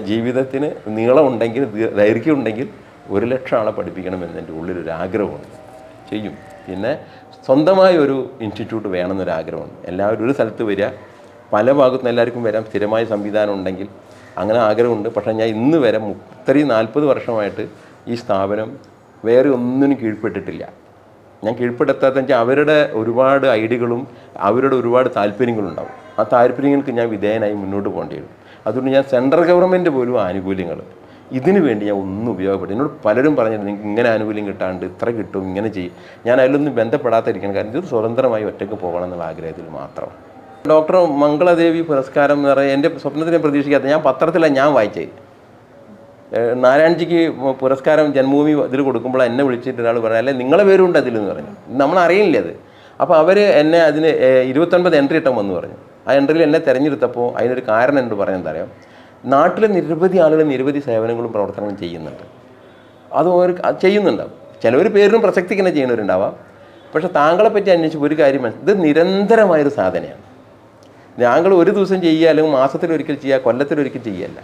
ജീവിതത്തിന് നീളമുണ്ടെങ്കിൽ, ദൈർഘ്യമുണ്ടെങ്കിൽ 1,00,000 ആളെ പഠിപ്പിക്കണമെന്ന് എൻ്റെ ഉള്ളിലൊരു ആഗ്രഹമുണ്ട്. ചെയ്യും. പിന്നെ സ്വന്തമായ ഒരു ഇൻസ്റ്റിറ്റ്യൂട്ട് വേണമെന്നൊരാഗ്രഹമുണ്ട്. എല്ലാവരും ഒരു സ്ഥലത്ത് വരിക, പല ഭാഗത്തുനിന്ന് എല്ലാവർക്കും വരാം, സ്ഥിരമായ സംവിധാനം ഉണ്ടെങ്കിൽ അങ്ങനെ ആഗ്രഹമുണ്ട്. പക്ഷേ ഞാൻ ഇന്ന് വരെ 40 വർഷമായിട്ട് ഈ സ്ഥാപനം വേറെ ഒന്നിനും കീഴ്പ്പെട്ടിട്ടില്ല. ഞാൻ കീഴ്പ്പെടുത്താത്ത വെച്ചാൽ അവരുടെ ഒരുപാട് ഐഡിയകളും അവരുടെ ഒരുപാട് താല്പര്യങ്ങളുണ്ടാവും. ആ താല്പര്യങ്ങൾക്ക് ഞാൻ വിധേയനായി മുന്നോട്ട് പോകേണ്ടി വരും. അതുകൊണ്ട് ഞാൻ സെൻട്രൽ ഗവൺമെൻറ് പോലും ആനുകൂല്യങ്ങൾ ഇതിനു വേണ്ടി ഞാൻ ഒന്നും ഉപയോഗപ്പെടും. എന്നോട് പലരും പറഞ്ഞിട്ട് നിങ്ങൾക്ക് ഇങ്ങനെ ആനുകൂല്യം കിട്ടാണ്ട് ഇത്ര കിട്ടും, ഇങ്ങനെ ചെയ്യും. ഞാൻ അതിലൊന്നും ബന്ധപ്പെടാതിരിക്കണം. കാരണം ഇത് സ്വതന്ത്രമായി ഒറ്റയ്ക്ക് പോകണം എന്നുള്ള ആഗ്രഹത്തിൽ മാത്രം. ഡോക്ടർ മംഗളദേവി പുരസ്കാരം എന്ന് പറയുന്നത് എൻ്റെ സ്വപ്നത്തിനെ പ്രതീക്ഷിക്കാത്ത, ഞാൻ പത്രത്തിലാണ് ഞാൻ വായിച്ചത്. നാരായൺജിക്ക് പുരസ്കാരം ജന്മഭൂമി ഇതിൽ കൊടുക്കുമ്പോൾ എന്നെ വിളിച്ചിട്ട് ഒരാൾ പറയാം, അല്ലെ നിങ്ങളെ പേരുണ്ട് അതിലെന്ന് പറഞ്ഞു. നമ്മളറിയില്ല അത്. അപ്പോൾ അവർ എന്നെ അതിന് 29 എൻട്രി ഇട്ടാൻ വന്നു പറഞ്ഞു. ആ എൻട്രിയിൽ എന്നെ തിരഞ്ഞെടുത്തപ്പോൾ അതിനൊരു കാരണം എന്നോട് പറയാൻ എന്താ അറിയാം, നാട്ടിലെ നിരവധി ആളുകൾ നിരവധി സേവനങ്ങളും പ്രവർത്തനങ്ങളും ചെയ്യുന്നുണ്ട്. അത് ചെയ്യുന്നുണ്ടാവും. ചിലവർ പേരിനും പ്രസക്തിക്ക് തന്നെ ചെയ്യുന്നവരുണ്ടാവാം. പക്ഷേ താങ്കളെ പറ്റി അന്വേഷിച്ച് ഒരു കാര്യം, ഇത് നിരന്തരമായൊരു സാധനയാണ്. താങ്കൾ ഒരു ദിവസം ചെയ്യുക, അല്ലെങ്കിൽ മാസത്തിലൊരിക്കൽ ചെയ്യുക, കൊല്ലത്തിലൊരിക്കൽ ചെയ്യുകയല്ല.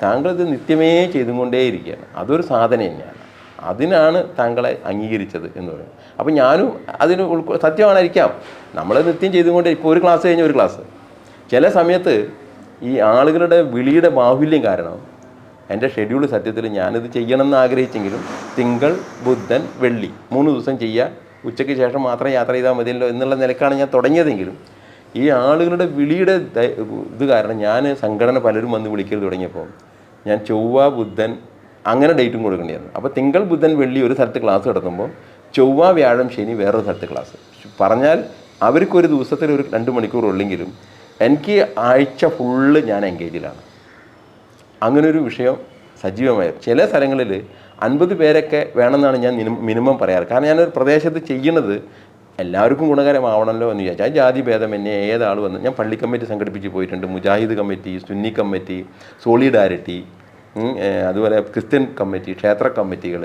താങ്കൾ ഇത് നിത്യമേ ചെയ്തുകൊണ്ടേയിരിക്കുകയാണ്. അതൊരു സാധനം തന്നെയാണ്. അതിനാണ് താങ്കളെ അംഗീകരിച്ചത് എന്ന് പറയുന്നത്. അപ്പോൾ ഞാനും അതിന് സത്യമായിരിക്കാം. നമ്മൾ നിത്യം ചെയ്തുകൊണ്ടേ, ഇപ്പോൾ ഒരു ക്ലാസ് കഴിഞ്ഞ ഒരു ക്ലാസ്. ചില സമയത്ത് ഈ ആളുകളുടെ വിളിയുടെ ബാഹുല്യം കാരണം എൻ്റെ ഷെഡ്യൂൾ സത്യത്തിൽ ഞാനിത് ചെയ്യണമെന്ന് ആഗ്രഹിച്ചെങ്കിലും തിങ്കൾ, ബുധൻ, വെള്ളി 3 ദിവസം ചെയ്യുക, ഉച്ചയ്ക്ക് ശേഷം മാത്രം യാത്ര ചെയ്താൽ മതിയല്ലോ എന്നുള്ള നിലക്കാണ് ഞാൻ തുടങ്ങിയതെങ്കിലും ഈ ആളുകളുടെ വിളിയുടെ ഇത് കാരണം ഞാൻ സംഘടന പലരും വന്ന് വിളിക്കൽ തുടങ്ങിയപ്പോൾ ഞാൻ ചൊവ്വ, ബുധൻ അങ്ങനെ ഡേറ്റും കൊടുക്കേണ്ടിയിരുന്നു. അപ്പോൾ തിങ്കൾ, ബുധൻ, വെള്ളി ഒരു സ്ഥലത്ത് ക്ലാസ് നടത്തുമ്പോൾ ചൊവ്വ, വ്യാഴം, ശനി വേറൊരു സ്ഥലത്ത് ക്ലാസ്. പറഞ്ഞാൽ അവർക്കൊരു ദിവസത്തിൽ ഒരു 2 മണിക്കൂർ ഉള്ളെങ്കിലും എനിക്ക് ആഴ്ച ഫുള്ള് ഞാൻ എൻഗേജിലാണ്. അങ്ങനൊരു വിഷയം സജീവമായി. ചില സ്ഥലങ്ങളിൽ 50 പേരൊക്കെ വേണമെന്നാണ് ഞാൻ മിനിമം പറയാറ്. കാരണം ഞാനൊരു പ്രദേശത്ത് ചെയ്യുന്നത് എല്ലാവർക്കും ഗുണകരമാവണമല്ലോ എന്ന് വിചാരിച്ചാൽ ജാതി ഭേദം എന്നെ ഏതാൾ വന്ന്, ഞാൻ പള്ളി കമ്മിറ്റി സംഘടിപ്പിച്ച് പോയിട്ടുണ്ട്, Mujahid committee, Sunni committee, solidarity, അതുപോലെ ക്രിസ്ത്യൻ കമ്മിറ്റി, ക്ഷേത്ര കമ്മിറ്റികൾ,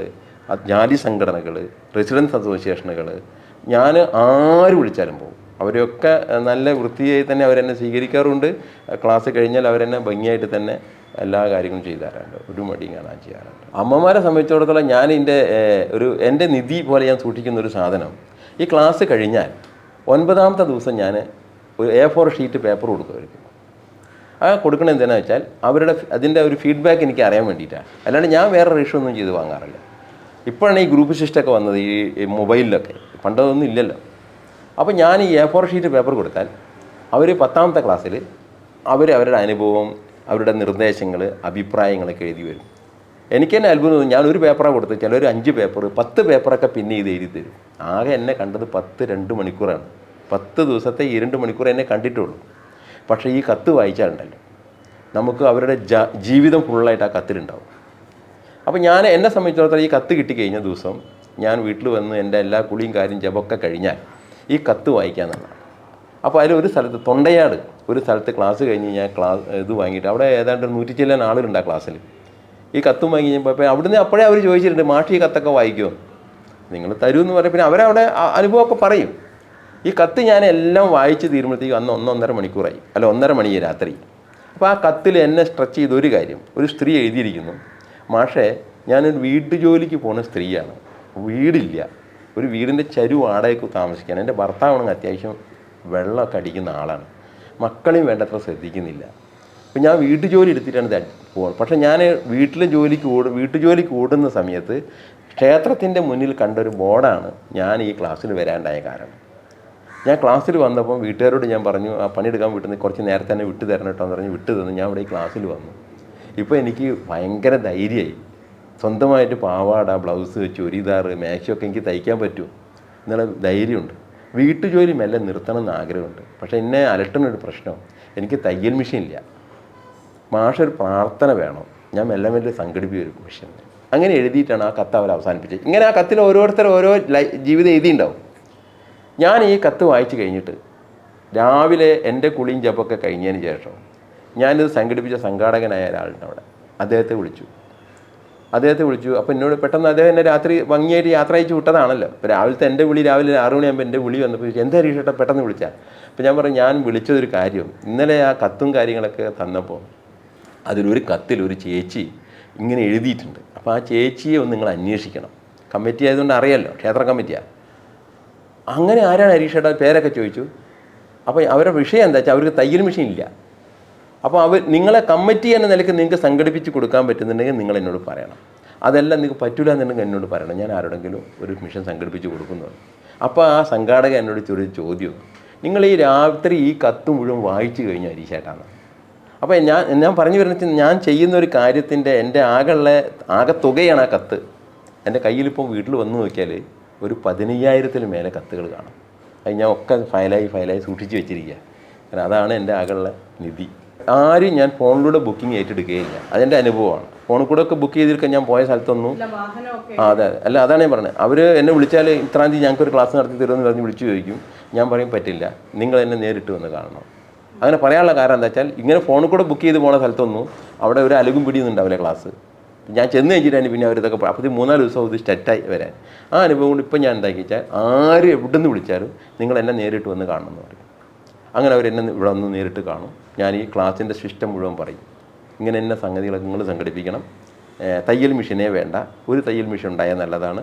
ജാതി സംഘടനകൾ, റെസിഡൻസ് അസോസിയേഷനുകൾ, ഞാൻ ആര് വിളിച്ചാലും പോകും. അവരെയൊക്കെ നല്ല വൃത്തിയായി തന്നെ അവരെന്നെ സ്വീകരിക്കാറുണ്ട്. ക്ലാസ് കഴിഞ്ഞാൽ അവരെന്നെ ഭംഗിയായിട്ട് തന്നെ എല്ലാ കാര്യങ്ങളും ചെയ്തു തരാറുണ്ട്. ഒരു മടിയും കാണാൻ ചെയ്യാറുണ്ട്. അമ്മമാരെ സംബന്ധിച്ചിടത്തോളം ഞാൻ എൻ്റെ നിധി പോലെ ഞാൻ സൂക്ഷിക്കുന്ന ഒരു സാധനം, ഈ ക്ലാസ് കഴിഞ്ഞാൽ 9ാമത്തെ ദിവസം ഞാൻ ഒരു A4 ഷീറ്റ് പേപ്പർ കൊടുക്കുമായിരിക്കും. ആ കൊടുക്കണത് എന്തിനാണെന്ന് വെച്ചാൽ അതിൻ്റെ ഒരു ഫീഡ്ബാക്ക് എനിക്ക് അറിയാൻ വേണ്ടിയിട്ടാണ്. അല്ലാണ്ട് ഞാൻ വേറെ റേഷ്യോ ഒന്നും ചെയ്ത് വാങ്ങാറില്ല. ഇപ്പോഴാണ് ഈ ഗ്രൂപ്പ് സിസ്റ്റമൊക്കെ വന്നത്, ഈ മൊബൈലിലൊക്കെ. പണ്ടതൊന്നും ഇല്ലല്ലോ. അപ്പോൾ ഞാൻ ഈ A4 ഷീറ്റ് പേപ്പർ കൊടുത്താൽ അവർ 10ാമത്തെ ക്ലാസ്സിൽ അവരുടെ അനുഭവം, അവരുടെ നിർദ്ദേശങ്ങൾ, അഭിപ്രായങ്ങളൊക്കെ എഴുതി വരും. എനിക്ക് തന്നെ അത്ഭുതം തോന്നും. ഞാനൊരു പേപ്പറാണ് കൊടുത്തത്, ചിലർ 5 പേപ്പർ, 10 പേപ്പറൊക്കെ പിന്നെ ഇത് എഴുതി തരും. ആകെ എന്നെ കണ്ടത് 2 മണിക്കൂറാണ്. 10 ദിവസത്തെ 2 മണിക്കൂർ എന്നെ കണ്ടിട്ടുള്ളൂ. പക്ഷേ ഈ കത്ത് വായിച്ചാലുണ്ടല്ലോ നമുക്ക് അവരുടെ ജീവിതം ഫുള്ളായിട്ട് ആ കത്തിലുണ്ടാവും. അപ്പോൾ എന്നെ സംബന്ധിച്ചിടത്തോളം ഈ കത്ത് കിട്ടിക്കഴിഞ്ഞ ദിവസം ഞാൻ വീട്ടിൽ വന്ന് എൻ്റെ എല്ലാ കുളിയും കാര്യം ജപമൊക്കെ കഴിഞ്ഞാൽ ഈ കത്ത് വായിക്കാമെന്നുള്ളതാണ്. അപ്പോൾ അതിലൊരു സ്ഥലത്ത് തൊണ്ടയാട് ഒരു സ്ഥലത്ത് ക്ലാസ് കഴിഞ്ഞ് ഞാൻ ഇത് വാങ്ങിയിട്ട് അവിടെ ഏതാണ്ട് 100 ചില്ലാൻ ആളുകളുണ്ട് ആ ക്ലാസ്സിൽ. ഈ കത്തും വാങ്ങി കഴിഞ്ഞപ്പോൾ അപ്പോൾ അവിടുന്ന് അപ്പോഴേ അവർ ചോദിച്ചിട്ടുണ്ട്, മാഷ് ഈ കത്തൊക്കെ വായിക്കുമോ, നിങ്ങൾ തരുമെന്ന് പറയും. പിന്നെ അവരവിടെ അനുഭവമൊക്കെ പറയും. ഈ കത്ത് ഞാൻ എല്ലാം വായിച്ച് തീരുമ്പോഴത്തേക്കും അന്ന് 1-1.5 മണിക്കൂറായി, അല്ല 1.5 മണിയായി രാത്രി. അപ്പോൾ ആ കത്തിൽ എന്നെ സ്ട്രെച്ച് ചെയ്ത ഒരു കാര്യം, ഒരു സ്ത്രീ എഴുതിയിരിക്കുന്നു, മാഷേ ഞാനൊരു വീട്ടുജോലിക്ക് പോകുന്ന സ്ത്രീയാണ്, വീടില്ല, ഒരു വീടിൻ്റെ ചരു വാടകയ്ക്ക് താമസിക്കാൻ, എൻ്റെ ഭർത്താവാണെങ്കിൽ അത്യാവശ്യം വെള്ളമൊക്കെ അടിക്കുന്ന ആളാണ്, മക്കളെയും വേണ്ടത്ര ശ്രദ്ധിക്കുന്നില്ല, അപ്പോൾ ഞാൻ വീട്ടുജോലി എടുത്തിട്ടാണ് പോകുന്നത്. പക്ഷേ ഞാൻ വീട്ടുജോലിക്ക് ഓടുന്ന സമയത്ത് ക്ഷേത്രത്തിൻ്റെ മുന്നിൽ കണ്ടൊരു ബോർഡാണ് ഞാൻ ഈ ക്ലാസ്സിൽ വരാണ്ടായ കാരണം. ഞാൻ ക്ലാസ്സിൽ വന്നപ്പോൾ വീട്ടുകാരോട് ഞാൻ പറഞ്ഞു, ആ പണിയെടുക്കാൻ വിട്ടുന്ന കുറച്ച് നേരത്തെ തന്നെ വിട്ടു തരണം കേട്ടോ എന്ന് പറഞ്ഞ് വിട്ടു തന്നു. ഞാൻ ഇവിടെ ഈ ക്ലാസ്സിൽ വന്നു. ഇപ്പോൾ എനിക്ക് ഭയങ്കര ധൈര്യമായി. സ്വന്തമായിട്ട് പാവാട, ബ്ലൗസ്, ചുരിദാർ, മാക്സിയൊക്കെ എനിക്ക് തയ്ക്കാൻ പറ്റുമോ എന്നുള്ള ധൈര്യമുണ്ട്. വീട്ടുജോലി മെല്ലെ നിർത്തണം എന്ന് ആഗ്രഹമുണ്ട്. പക്ഷേ എന്നെ അലട്ടുന്നൊരു പ്രശ്നം, എനിക്ക് തയ്യൽ മെഷീൻ ഇല്ല. മാഷൊരു പ്രാർത്ഥന വേണം, ഞാൻ മെല്ലെ മെല്ലെ സംഘടിപ്പിക്കും ഒരു മെഷീൻ. അങ്ങനെ എഴുതിയിട്ടാണ് ആ കത്ത് അവർ അവസാനിപ്പിച്ചത്. ഇങ്ങനെ ആ കത്തിൽ ഓരോരുത്തർ ഓരോ ജീവിതം എഴുതിയിട്ടുണ്ടാവും. ഞാൻ ഈ കത്ത് വായിച്ച് കഴിഞ്ഞിട്ട് രാവിലെ എൻ്റെ കുളിയും ജപമൊക്കെ കഴിഞ്ഞതിന് ശേഷം ഞാനിത് സംഘടിപ്പിച്ച സംഘാടകനായ ഒരാളുണ്ട് അവിടെ. അദ്ദേഹത്തെ വിളിച്ചു. അപ്പോൾ എന്നോട് പെട്ടെന്ന് അദ്ദേഹം എന്നെ രാത്രി ഭംഗിയായിട്ട് യാത്ര അയച്ചു വിട്ടതാണല്ലോ. അപ്പോൾ രാവിലെ 6 മണിയാകുമ്പോൾ എൻ്റെ വിളി വന്നപ്പോൾ എന്താ ഹരീഷേട്ടാ പെട്ടെന്ന് വിളിച്ചാൽ? അപ്പോൾ ഞാൻ പറഞ്ഞു, ഞാൻ വിളിച്ചതൊരു കാര്യം, ഇന്നലെ ആ കത്തും കാര്യങ്ങളൊക്കെ തന്നപ്പോൾ അതിലൊരു കത്തിൽ ഒരു ചേച്ചി ഇങ്ങനെ എഴുതിയിട്ടുണ്ട്. അപ്പോൾ ആ ചേച്ചിയെ ഒന്ന് നിങ്ങൾ അന്വേഷിക്കണം. കമ്മിറ്റി ആയതുകൊണ്ട് അറിയാമല്ലോ, ക്ഷേത്ര കമ്മിറ്റിയാണ്. അങ്ങനെ ആരാണ് ഹരീഷേട്ടാ പേരൊക്കെ ചോദിച്ചു. അപ്പോൾ അവരുടെ വിഷയം എന്താ വെച്ചാൽ അവർക്ക് തയ്യൽ മെഷീൻ ഇല്ല. അപ്പോൾ നിങ്ങളെ കമ്മിറ്റി എന്ന നിലയ്ക്ക് നിങ്ങൾക്ക് സംഘടിപ്പിച്ച് കൊടുക്കാൻ പറ്റുന്നുണ്ടെങ്കിൽ നിങ്ങൾ എന്നോട് പറയണം. അതെല്ലാം നിങ്ങൾക്ക് പറ്റില്ല എന്നുണ്ടെങ്കിൽ എന്നോട് പറയണം, ഞാൻ ആരോടെങ്കിലും ഒരു മിഷൻ സംഘടിപ്പിച്ച് കൊടുക്കുന്നുണ്ട്. അപ്പോൾ ആ സംഘാടകൻ എന്നോട് ചോദ്യം, നിങ്ങൾ ഈ രാത്രി ഈ കത്ത് മുഴുവൻ വായിച്ചു കഴിഞ്ഞാൽ ഹരീഷേട്ടാണ്. അപ്പോൾ ഞാൻ പറഞ്ഞു വരുന്നത്, ഞാൻ ചെയ്യുന്ന ഒരു കാര്യത്തിൻ്റെ എൻ്റെ ആകെ തുകയാണ് ആ കത്ത്. എൻ്റെ കയ്യിലിപ്പോൾ വീട്ടിൽ വന്ന് നോക്കിയാൽ ഒരു 15,000 മേലെ കത്തുകൾ കാണും. അത് ഞാൻ ഒക്കെ ഫയലായി സൂക്ഷിച്ച് വെച്ചിരിക്കുക. കാരണം അതാണ് എൻ്റെ ആകെയുള്ള നിധി. ആരും ഞാൻ ഫോണിലൂടെ ബുക്കിംഗ് ഏറ്റെടുക്കുകയില്ല. അതെൻ്റെ അനുഭവമാണ്. ഫോണിൽ കൂടെ ഒക്കെ ബുക്ക് ചെയ്തിരിക്കാൻ ഞാൻ പോയ സ്ഥലത്തൊന്നും അതെ അല്ല, അതാണ് ഞാൻ പറഞ്ഞത്. അവർ എന്നെ വിളിച്ചാൽ ഇത്രാം തീയതി ഞങ്ങൾക്കൊരു ക്ലാസ് നടത്തി തരുമെന്ന് പറഞ്ഞ് വിളിച്ചു ചോദിക്കും. ഞാൻ പറയും പറ്റില്ല, നിങ്ങൾ എന്നെ നേരിട്ട് വന്ന് കാണണം. അങ്ങനെ പറയാനുള്ള കാരണം എന്താ വെച്ചാൽ, ഇങ്ങനെ ഫോണിൽ കൂടെ ബുക്ക് ചെയ്ത് പോകുന്ന സ്ഥലത്തൊന്നും അവിടെ ഒരു അലകും പിടിയൊന്നുണ്ടാവില്ല ക്ലാസ്. ഞാൻ ചെന്ന് കഴിഞ്ഞിട്ടാണ് പിന്നെ അവരിതൊക്കെ അപ്പോൾ 3-4 ദിവസം ഇത് സ്റ്റാർട്ടായി വരാൻ. ആ അനുഭവം കൊണ്ട് ഇപ്പം ഞാൻ എന്താക്കി വെച്ചാൽ, ആരും എവിടെ നിന്ന് വിളിച്ചാലും നിങ്ങൾ എന്നെ നേരിട്ട് വന്ന് കാണണം എന്ന് പറയും. അങ്ങനെ അവരെന്നെ ഇവിടെ വന്ന് നേരിട്ട് കാണും. ഞാൻ ഈ ക്ലാസ്സിൻ്റെ സിസ്റ്റം മുഴുവൻ പറയും. ഇങ്ങനെ എന്നെ സംഗതികളൊക്കെ നിങ്ങൾ സംഘടിപ്പിക്കണം. തയ്യൽ മെഷീനേ വേണ്ട, ഒരു തയ്യൽ മെഷീൻ ഉണ്ടായാൽ നല്ലതാണ്.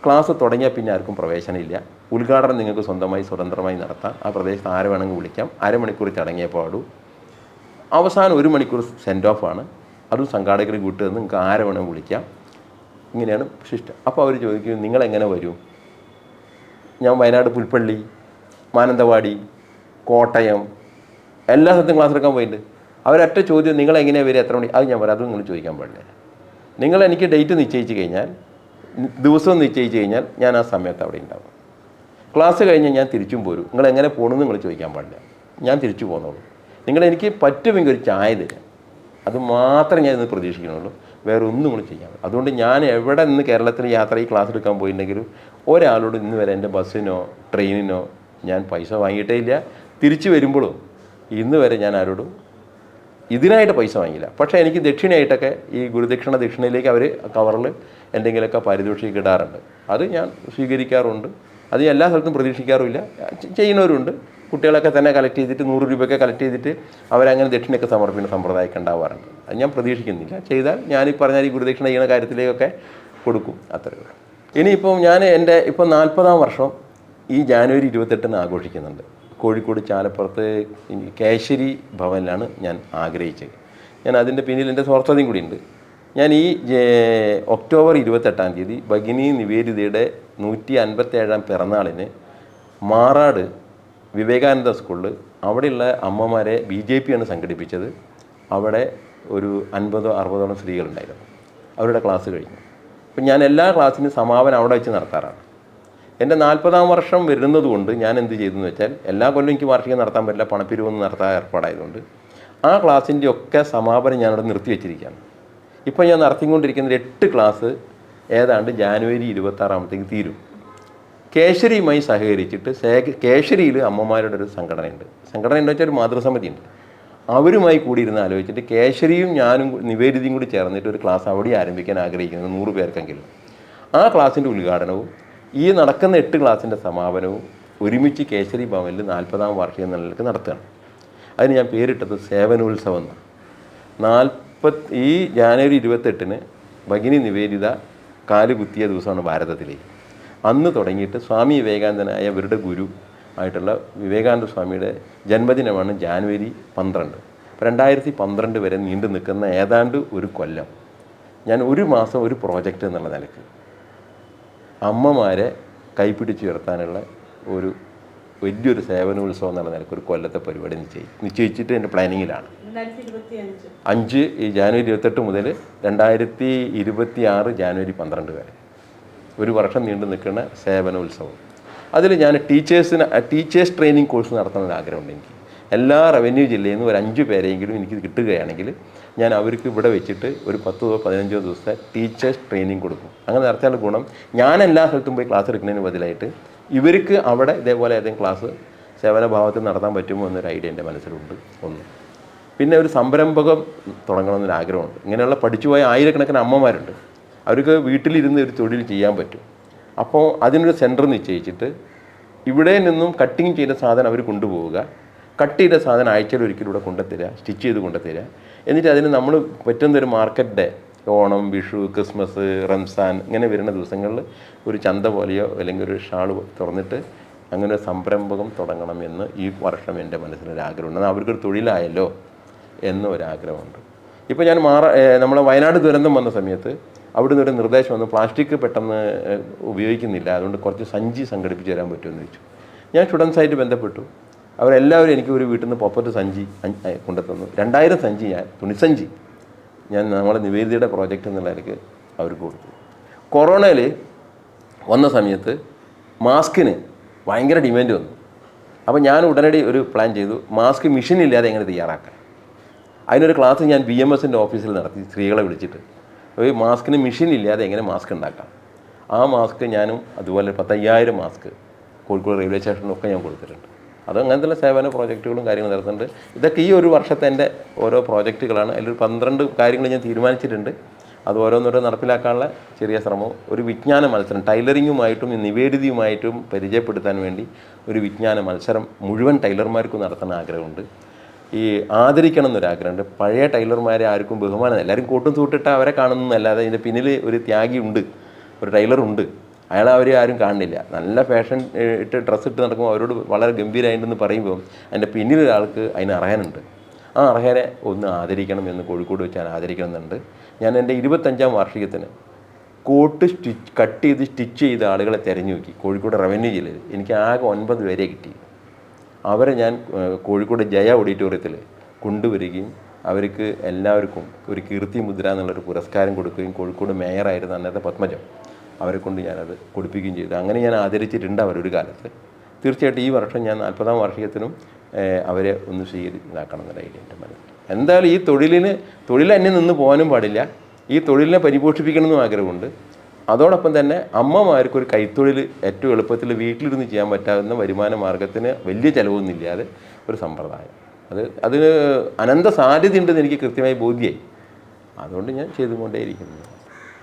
ക്ലാസ് തുടങ്ങിയാൽ പിന്നെ ആർക്കും പ്രവേശനമില്ല. ഉദ്ഘാടനം നിങ്ങൾക്ക് സ്വതന്ത്രമായി നടത്താം. ആ പ്രദേശത്ത് ആരെ വേണമെങ്കിൽ വിളിക്കാം. അരമണിക്കൂർ ചടങ്ങിയേ പാടൂ. അവസാനം 1 മണിക്കൂർ സെൻഡ് ഓഫാണ്. അതും സംഘാടകർ കൂട്ടുക, നിങ്ങൾക്ക് ആരെ വേണമെങ്കിൽ വിളിക്കാം. ഇങ്ങനെയാണ് സിസ്റ്റം. അപ്പോൾ അവർ ചോദിക്കും, നിങ്ങളെങ്ങനെ വരും? ഞാൻ വയനാട് പുൽപ്പള്ളി, മാനന്തവാടി, കോട്ടയം എല്ലാ സ്ഥലത്തും ക്ലാസ് എടുക്കാൻ പോയിട്ടുണ്ട്. അവരൊറ്റ ചോദ്യം, നിങ്ങളെങ്ങനെയാണ് വരിക, എത്ര മണി? അത് ഞാൻ പറയാം, അത് നിങ്ങൾ ചോദിക്കാൻ പാടില്ല. നിങ്ങൾ എനിക്ക് ഡേറ്റ് നിശ്ചയിച്ച് കഴിഞ്ഞാൽ, ദിവസവും നിശ്ചയിച്ച് കഴിഞ്ഞാൽ ഞാൻ ആ സമയത്ത് അവിടെ ഉണ്ടാവും. ക്ലാസ് കഴിഞ്ഞ് ഞാൻ തിരിച്ചും പോരും. നിങ്ങൾ എങ്ങനെ പോകണമെന്ന് നിങ്ങൾ ചോദിക്കാൻ പാടില്ല. ഞാൻ തിരിച്ചു പോന്നോളൂ. എനിക്ക് പറ്റുമെങ്കിൽ ഒരു ചായ തരാം, അത് മാത്രമേ ഞാൻ ഇന്ന് പ്രതീക്ഷിക്കണുള്ളൂ. വേറെ ഒന്നും കൂടി ചെയ്യാൻ പറ്റും. അതുകൊണ്ട് ഞാൻ എവിടെ നിന്ന് കേരളത്തിൽ ഈ ക്ലാസ് എടുക്കാൻ പോയിട്ടുണ്ടെങ്കിലും ഒരാളോട് ഇന്ന് വരെ എൻ്റെ ബസ്സിനോ ട്രെയിനിനോ ഞാൻ പൈസ വാങ്ങിയിട്ടേ ഇല്ല. തിരിച്ചു വരുമ്പോഴും ഇന്ന് വരെ ഞാൻ ആരോടും ഇതിനായിട്ട് പൈസ വാങ്ങിയില്ല. പക്ഷേ എനിക്ക് ദക്ഷിണയായിട്ടൊക്കെ ഈ ദക്ഷിണയിലേക്ക് അവർ കവറിൽ എന്തെങ്കിലുമൊക്കെ പാരിതോഷികം ഇടാറുണ്ട്. അത് ഞാൻ സ്വീകരിക്കാറുണ്ട്. അത് എല്ലാ സ്ഥലത്തും പ്രതീക്ഷിക്കാറുമില്ല, ചെയ്യുന്നവരുണ്ട്. കുട്ടികളൊക്കെ തന്നെ കളക്ട് ചെയ്തിട്ട് 100 രൂപയൊക്കെ കളക്ട് ചെയ്തിട്ട് അവരങ്ങനെ ദക്ഷിണയൊക്കെ സമർപ്പിക്കുന്ന സമ്പ്രദായമൊക്കെ ഉണ്ടാവാറുണ്ട്. അത് ഞാൻ പ്രതീക്ഷിക്കുന്നില്ല. ചെയ്താൽ ഞാനീ പറഞ്ഞാൽ ഈ ഗുരുദക്ഷിണ ചെയ്യുന്ന കാര്യത്തിലേക്കൊക്കെ കൊടുക്കും, അത്രയേ ഉള്ളൂ. ഇനിയിപ്പം ഞാൻ എൻ്റെ 40-ാം വർഷം ഈ ജാനുവരി 28-ന് ആഘോഷിക്കുന്നുണ്ട്. കോഴിക്കോട് ചാലപ്പുറത്ത് കേശരി ഭവനിലാണ് ഞാൻ ആഗ്രഹിച്ചത്. ഞാൻ അതിൻ്റെ പിന്നിൽ എൻ്റെ സ്വാർത്ഥതയും കൂടിയുണ്ട്. ഞാൻ ഈ ഒക്ടോബർ 28-ാം തീയതി ഭഗിനി നിവേദിതയുടെ 157-ാം പിറന്നാളിന് മാറാട് വിവേകാനന്ദ സ്കൂളിൽ അവിടെയുള്ള അമ്മമാരെ BJP ആണ് സംഘടിപ്പിച്ചത്. അവിടെ ഒരു 50-60ഓളം സ്ത്രീകളുണ്ടായിരുന്നു. അവരുടെ ക്ലാസ് കഴിഞ്ഞു. അപ്പം ഞാൻ എല്ലാ ക്ലാസ്സിനും സമാപനം അവിടെ വെച്ച് നടത്താറാണ്. എൻ്റെ 40-ാം വർഷം വരുന്നത് കൊണ്ട് ഞാൻ എന്ത് ചെയ്തെന്ന് വെച്ചാൽ, എല്ലാ കൊല്ലം എനിക്ക് വാർഷികം നടത്താൻ പറ്റില്ല, പണപ്പിരിവൊന്നും നടത്താൻ ഏർപ്പാടായതുകൊണ്ട് ആ ക്ലാസ്സിൻ്റെ ഒക്കെ സമാപനം ഞാനവിടെ നിർത്തി വെച്ചിരിക്കുകയാണ്. ഇപ്പോൾ ഞാൻ നടത്തിക്കൊണ്ടിരിക്കുന്ന 8 ക്ലാസ് ഏതാണ്ട് ജാനുവരി 26-ാമത്തേക്ക് തീരും. കേശരിയുമായി സഹകരിച്ചിട്ട് കേശരിയിൽ അമ്മമാരുടെ ഒരു സംഘടനയുണ്ട്. സംഘടന എന്ന് വെച്ചാൽ ഒരു മാതൃസമിതിയുണ്ട്. അവരുമായി കൂടി ഇരുന്ന് ആലോചിച്ചിട്ട് കേശരിയും ഞാനും നിവേദിതയും കൂടി ചേർന്നിട്ട് ഒരു ക്ലാസ് അവിടെ ആരംഭിക്കാൻ ആഗ്രഹിക്കുന്നത് 100 പേർക്കെങ്കിലും. ആ ക്ലാസ്സിൻ്റെ ഉദ്ഘാടനവും ഈ നടക്കുന്ന 8 ക്ലാസ്സിൻ്റെ സമാപനവും ഒരുമിച്ച് കേശരി ഭവനിൽ 40-ാം വാർഷികം എന്ന നിലയ്ക്ക് നടത്തുകയാണ്. അതിന് ഞാൻ പേരിട്ടത് സേവനോത്സവം എന്നാണ്. ഈ ജാനുവരി 28-ന് ഭഗിനി നിവേദിത കാലുകുത്തിയ ദിവസമാണ് ഭാരതത്തിലേക്ക്. അന്ന് തുടങ്ങിയിട്ട് സ്വാമി വിവേകാനന്ദനായ ഇവരുടെ ഗുരു ആയിട്ടുള്ള വിവേകാനന്ദ സ്വാമിയുടെ ജന്മദിനമാണ് ജാനുവരി 12. 2012 വരെ നീണ്ടു നിൽക്കുന്ന ഏതാണ്ട് ഒരു കൊല്ലം ഞാൻ ഒരു മാസം ഒരു പ്രോജക്റ്റ് എന്നുള്ള നിലയ്ക്ക് അമ്മമാരെ കൈപ്പിടിച്ചുയർത്താനുള്ള ഒരു വലിയൊരു സേവനോത്സവം എന്നുള്ള നിലയ്ക്ക് ഒരു കൊല്ലത്തെ പരിപാടി നിശ്ചയിച്ചിട്ട് എൻ്റെ പ്ലാനിങ്ങിലാണ്. 5 ഈ ജാനുവരി 28 മുതൽ 2026 ജാനുവരി 12 വരെ ഒരു വർഷം നീണ്ടു നിൽക്കുന്ന സേവനോത്സവം. അതിൽ ഞാൻ ടീച്ചേഴ്സ് ട്രെയിനിങ് കോഴ്സ് നടത്തണമെന്ന് ആഗ്രഹമുണ്ട് എനിക്ക്. എല്ലാ റവന്യൂ ജില്ലയിൽ നിന്ന് ഒരു 5 പേരെങ്കിലും എനിക്ക് കിട്ടുകയാണെങ്കിൽ ഞാൻ അവർക്ക് ഇവിടെ വെച്ചിട്ട് ഒരു 10-15 ദിവസത്തെ ടീച്ചേഴ്സ് ട്രെയിനിങ് കൊടുക്കും. അങ്ങനെ നടത്തിയാൽ ഗുണം, ഞാൻ എല്ലാ സ്ഥലത്തും പോയി ക്ലാസ് എടുക്കുന്നതിന് ബദലായിട്ട് ഇവർക്ക് അവിടെ ഇതേപോലെ ഏതെങ്കിലും ക്ലാസ് സേവനഭാവത്തിൽ നടത്താൻ പറ്റുമോ എന്നൊരു ഐഡിയ എൻ്റെ മനസ്സിലുണ്ട്. ഒന്ന്. പിന്നെ ഒരു സംരംഭകം തുടങ്ങണമെന്നൊരു ആഗ്രഹമുണ്ട്. ഇങ്ങനെയുള്ള പഠിച്ചുപോയ ആയിരക്കണക്കിന് അമ്മമാരുണ്ട്, അവർക്ക് വീട്ടിലിരുന്ന് ഒരു തൊഴിൽ ചെയ്യാൻ പറ്റും. അപ്പോൾ അതിനൊരു സെൻറ്റർ നിശ്ചയിച്ചിട്ട് ഇവിടെ നിന്നും കട്ടിങ് ചെയ്ത സാധനം അവർ കൊണ്ടുപോവുക, കട്ട് ചെയ്ത സാധനം ആഴ്ചയിൽ ഒരിക്കലൂടെ കൊണ്ടുത്തരിക, സ്റ്റിച്ച് ചെയ്ത് കൊണ്ടുത്തരിക. എന്നിട്ട് അതിന് നമ്മൾ പറ്റുന്നൊരു market day, Onam, Vishu, Christmas, Ramzan ഇങ്ങനെ വരുന്ന ദിവസങ്ങളിൽ ഒരു ചന്ത പോലെയോ അല്ലെങ്കിൽ ഒരു ഷാൾ തുറന്നിട്ട് അങ്ങനെ ഒരു സംരംഭകം തുടങ്ങണമെന്ന് ഈ വർഷം എൻ്റെ മനസ്സിലൊരാഗ്രഹമുണ്ട്. എന്നാൽ അവർക്കൊരു തൊഴിലായല്ലോ എന്നൊരാഗ്രഹമുണ്ട്. ഇപ്പോൾ ഞാൻ നമ്മളെ വയനാട് ദുരന്തം വന്ന സമയത്ത് അവിടുന്ന് ഒരു നിർദ്ദേശം വന്നു, പ്ലാസ്റ്റിക് പെട്ടെന്ന് ഉപയോഗിക്കുന്നില്ല, അതുകൊണ്ട് കുറച്ച് സഞ്ചി സംഘടിപ്പിച്ച് തരാൻ പറ്റുമെന്ന് ചോദിച്ചു. ഞാൻ സ്റ്റുഡൻസായിട്ട് ബന്ധപ്പെട്ടു. അവരെല്ലാവരും എനിക്ക് ഒരു വീട്ടിൽ നിന്ന് പൊപ്പറ്റ് സഞ്ചി കൊണ്ടുതന്നു. 2000 സഞ്ചി ഞാൻ തുണിസഞ്ചി ഞാൻ നമ്മളെ നിവേദിയുടെ പ്രോജക്റ്റ് എന്നുള്ള നിലയ്ക്ക് അവർക്ക് കൊടുത്തു. കൊറോണയിൽ വന്ന സമയത്ത് മാസ്കിന് ഭയങ്കര ഡിമാൻഡ് വന്നു. അപ്പോൾ ഞാൻ ഉടനടി ഒരു പ്ലാൻ ചെയ്തു, മാസ്ക് മെഷീൻ ഇല്ലാതെ എങ്ങനെ തയ്യാറാക്കാം. അതിനൊരു ക്ലാസ് ഞാൻ BMSൻ്റെ ഓഫീസിൽ നടത്തി, സ്ത്രീകളെ വിളിച്ചിട്ട് ഒരു മാസ്കിന് മെഷീൻ ഇല്ലാതെ എങ്ങനെ മാസ്ക് ഉണ്ടാക്കാം. ആ മാസ്ക് ഞാനും അതുപോലെ 10,000 മാസ്ക് കോഴിക്കോട് റെയിൽവേ സ്റ്റേഷനിലൊക്കെ ഞാൻ കൊടുത്തിട്ടുണ്ട്. അത് അങ്ങനത്തെ സേവന പ്രോജക്റ്റുകളും കാര്യങ്ങളും നടത്തുന്നുണ്ട്. ഇതൊക്കെ ഈ ഒരു വർഷത്തെ എൻ്റെ ഓരോ പ്രോജക്റ്റുകളാണ്. അതിലൊരു 12 കാര്യങ്ങൾ ഞാൻ തീരുമാനിച്ചിട്ടുണ്ട്. അത് ഓരോന്നോരോ നടപ്പിലാക്കാനുള്ള ചെറിയ ശ്രമം. ഒരു വിജ്ഞാന മത്സരം ടൈലറിങ്ങുമായിട്ടും നിവേദിതയുമായിട്ടും പരിചയപ്പെടുത്താൻ വേണ്ടി ഒരു വിജ്ഞാന മത്സരം മുഴുവൻ ടൈലർമാർക്കും നടത്താൻ ആഗ്രഹമുണ്ട്. ഈ ആദരിക്കണം എന്നൊരാഗ്രഹമുണ്ട്. പഴയ ടൈലർമാരെ ആർക്കും ബഹുമാനം, എല്ലാവരും കൂട്ടും തൂട്ടിട്ട് അവരെ കാണുന്നതല്ലാതെ ഇതിൻ്റെ പിന്നിൽ ഒരു ത്യാഗിയുണ്ട്, ഒരു ടൈലറുണ്ട്. അവരെ ആരും കാണുന്നില്ല. നല്ല ഫാഷൻ ഇട്ട് ഡ്രസ്സ് ഇട്ട് നടക്കുമ്പോൾ അവരോട് വളരെ ഗംഭീരമായിട്ടെന്ന് പറയുമ്പോൾ അതിൻ്റെ പിന്നിലൊരാൾക്ക് അതിന് അർഹനുണ്ട്. ആ അർഹനെ ഒന്ന് ആദരിക്കണം എന്ന് കോഴിക്കോട് വെച്ച് ഞാൻ ആദരിക്കണം എന്നുണ്ട്. ഞാൻ എൻ്റെ 25ാം വാർഷികത്തിന് കോട്ട് കട്ട് ചെയ്ത് സ്റ്റിച്ച് ചെയ്ത ആളുകളെ തിരഞ്ഞു നോക്കി. കോഴിക്കോട് റവന്യൂ ജില്ലയിൽ എനിക്ക് ആകെ 9 പേരെ കിട്ടി. അവരെ ഞാൻ കോഴിക്കോട് ജയ ഓഡിറ്റോറിയത്തിൽ കൊണ്ടുവരികയും അവർക്ക് എല്ലാവർക്കും ഒരു കീർത്തി മുദ്ര എന്നുള്ളൊരു പുരസ്കാരം കൊടുക്കുകയും കോഴിക്കോട് മേയറായിരുന്ന അന്നത്തെ പത്മജം അവരെ കൊണ്ട് ഞാനത് കൊടുപ്പിക്കുകയും ചെയ്തു. അങ്ങനെ ഞാൻ ആദരിച്ചിട്ടുണ്ട് അവരൊരു കാലത്ത്. തീർച്ചയായിട്ടും ഈ വർഷം ഞാൻ 40ാം വാർഷികത്തിനും അവരെ ഒന്ന് സ്വീകരിച്ചാക്കണം എന്നുള്ള ഐഡിയ എൻ്റെ മനസ്സിൽ. എന്തായാലും ഈ തൊഴിലന്യം നിന്ന് പോകാനും പാടില്ല. ഈ തൊഴിലിനെ പരിപോഷിപ്പിക്കണമെന്നും ആഗ്രഹമുണ്ട്. അതോടൊപ്പം തന്നെ അമ്മമാർക്കൊരു കൈത്തൊഴിൽ ഏറ്റവും എളുപ്പത്തിൽ വീട്ടിലിരുന്ന് ചെയ്യാൻ പറ്റാവുന്ന വരുമാന മാർഗത്തിന് വലിയ ചിലവൊന്നുമില്ലാതെ ഒരു സമ്പ്രദായം, അതിന് അനന്ത സാധ്യതയുണ്ടെന്ന് എനിക്ക് കൃത്യമായി ബോധ്യമായി. അതുകൊണ്ട് ഞാൻ ചെയ്തുകൊണ്ടേയിരിക്കുന്നു.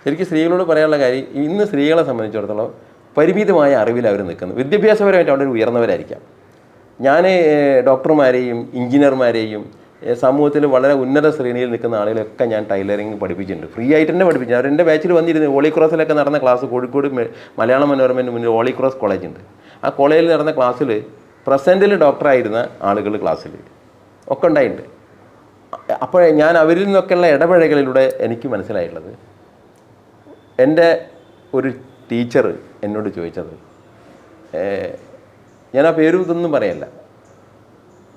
ശരിക്കും സ്ത്രീകളോട് പറയാനുള്ള കാര്യം, ഇന്ന് സ്ത്രീകളെ സംബന്ധിച്ചിടത്തോളം പരിമിതമായ അറിവിൽ അവർ നിൽക്കുന്നു. വിദ്യാഭ്യാസപരമായിട്ട് അവിടെ ഉയർന്നവരായിരിക്കാം. ഞാൻ ഡോക്ടർമാരെയും എഞ്ചിനീയർമാരെയും സമൂഹത്തിൽ വളരെ ഉന്നത ശ്രേണിയിൽ നിൽക്കുന്ന ആളുകളൊക്കെ ഞാൻ ടൈലറിങ് പഠിപ്പിച്ചിട്ടുണ്ട്. ഫ്രീ ആയിട്ട് തന്നെ പഠിപ്പിച്ചു. അവരെൻ്റെ ബാച്ചിൽ വന്നിരുന്നു. ഹോളി ക്രോസിലൊക്കെ നടന്ന ക്ലാസ്, കോഴിക്കോട് മലയാള മനോരമേൻ്റെ മുന്നിൽ ഹോളി ക്രോസ് കോളേജുണ്ട്. ആ കോളേജിൽ നടന്ന ക്ലാസ്സിൽ പ്രസൻറ്റിൽ ഡോക്ടറായിരുന്ന ആളുകൾ ക്ലാസ്സിൽ ഒക്കെ ഉണ്ടായിട്ടുണ്ട്. അപ്പോൾ ഞാൻ അവരിൽ നിന്നൊക്കെയുള്ള ഇടപഴകലിലൂടെ എനിക്ക് മനസ്സിലായിട്ടുള്ളത്, എൻ്റെ ഒരു ടീച്ചർ എന്നോട് ചോദിച്ചത്, ഞാൻ ആ പേരും ഇതൊന്നും പറയല്ല,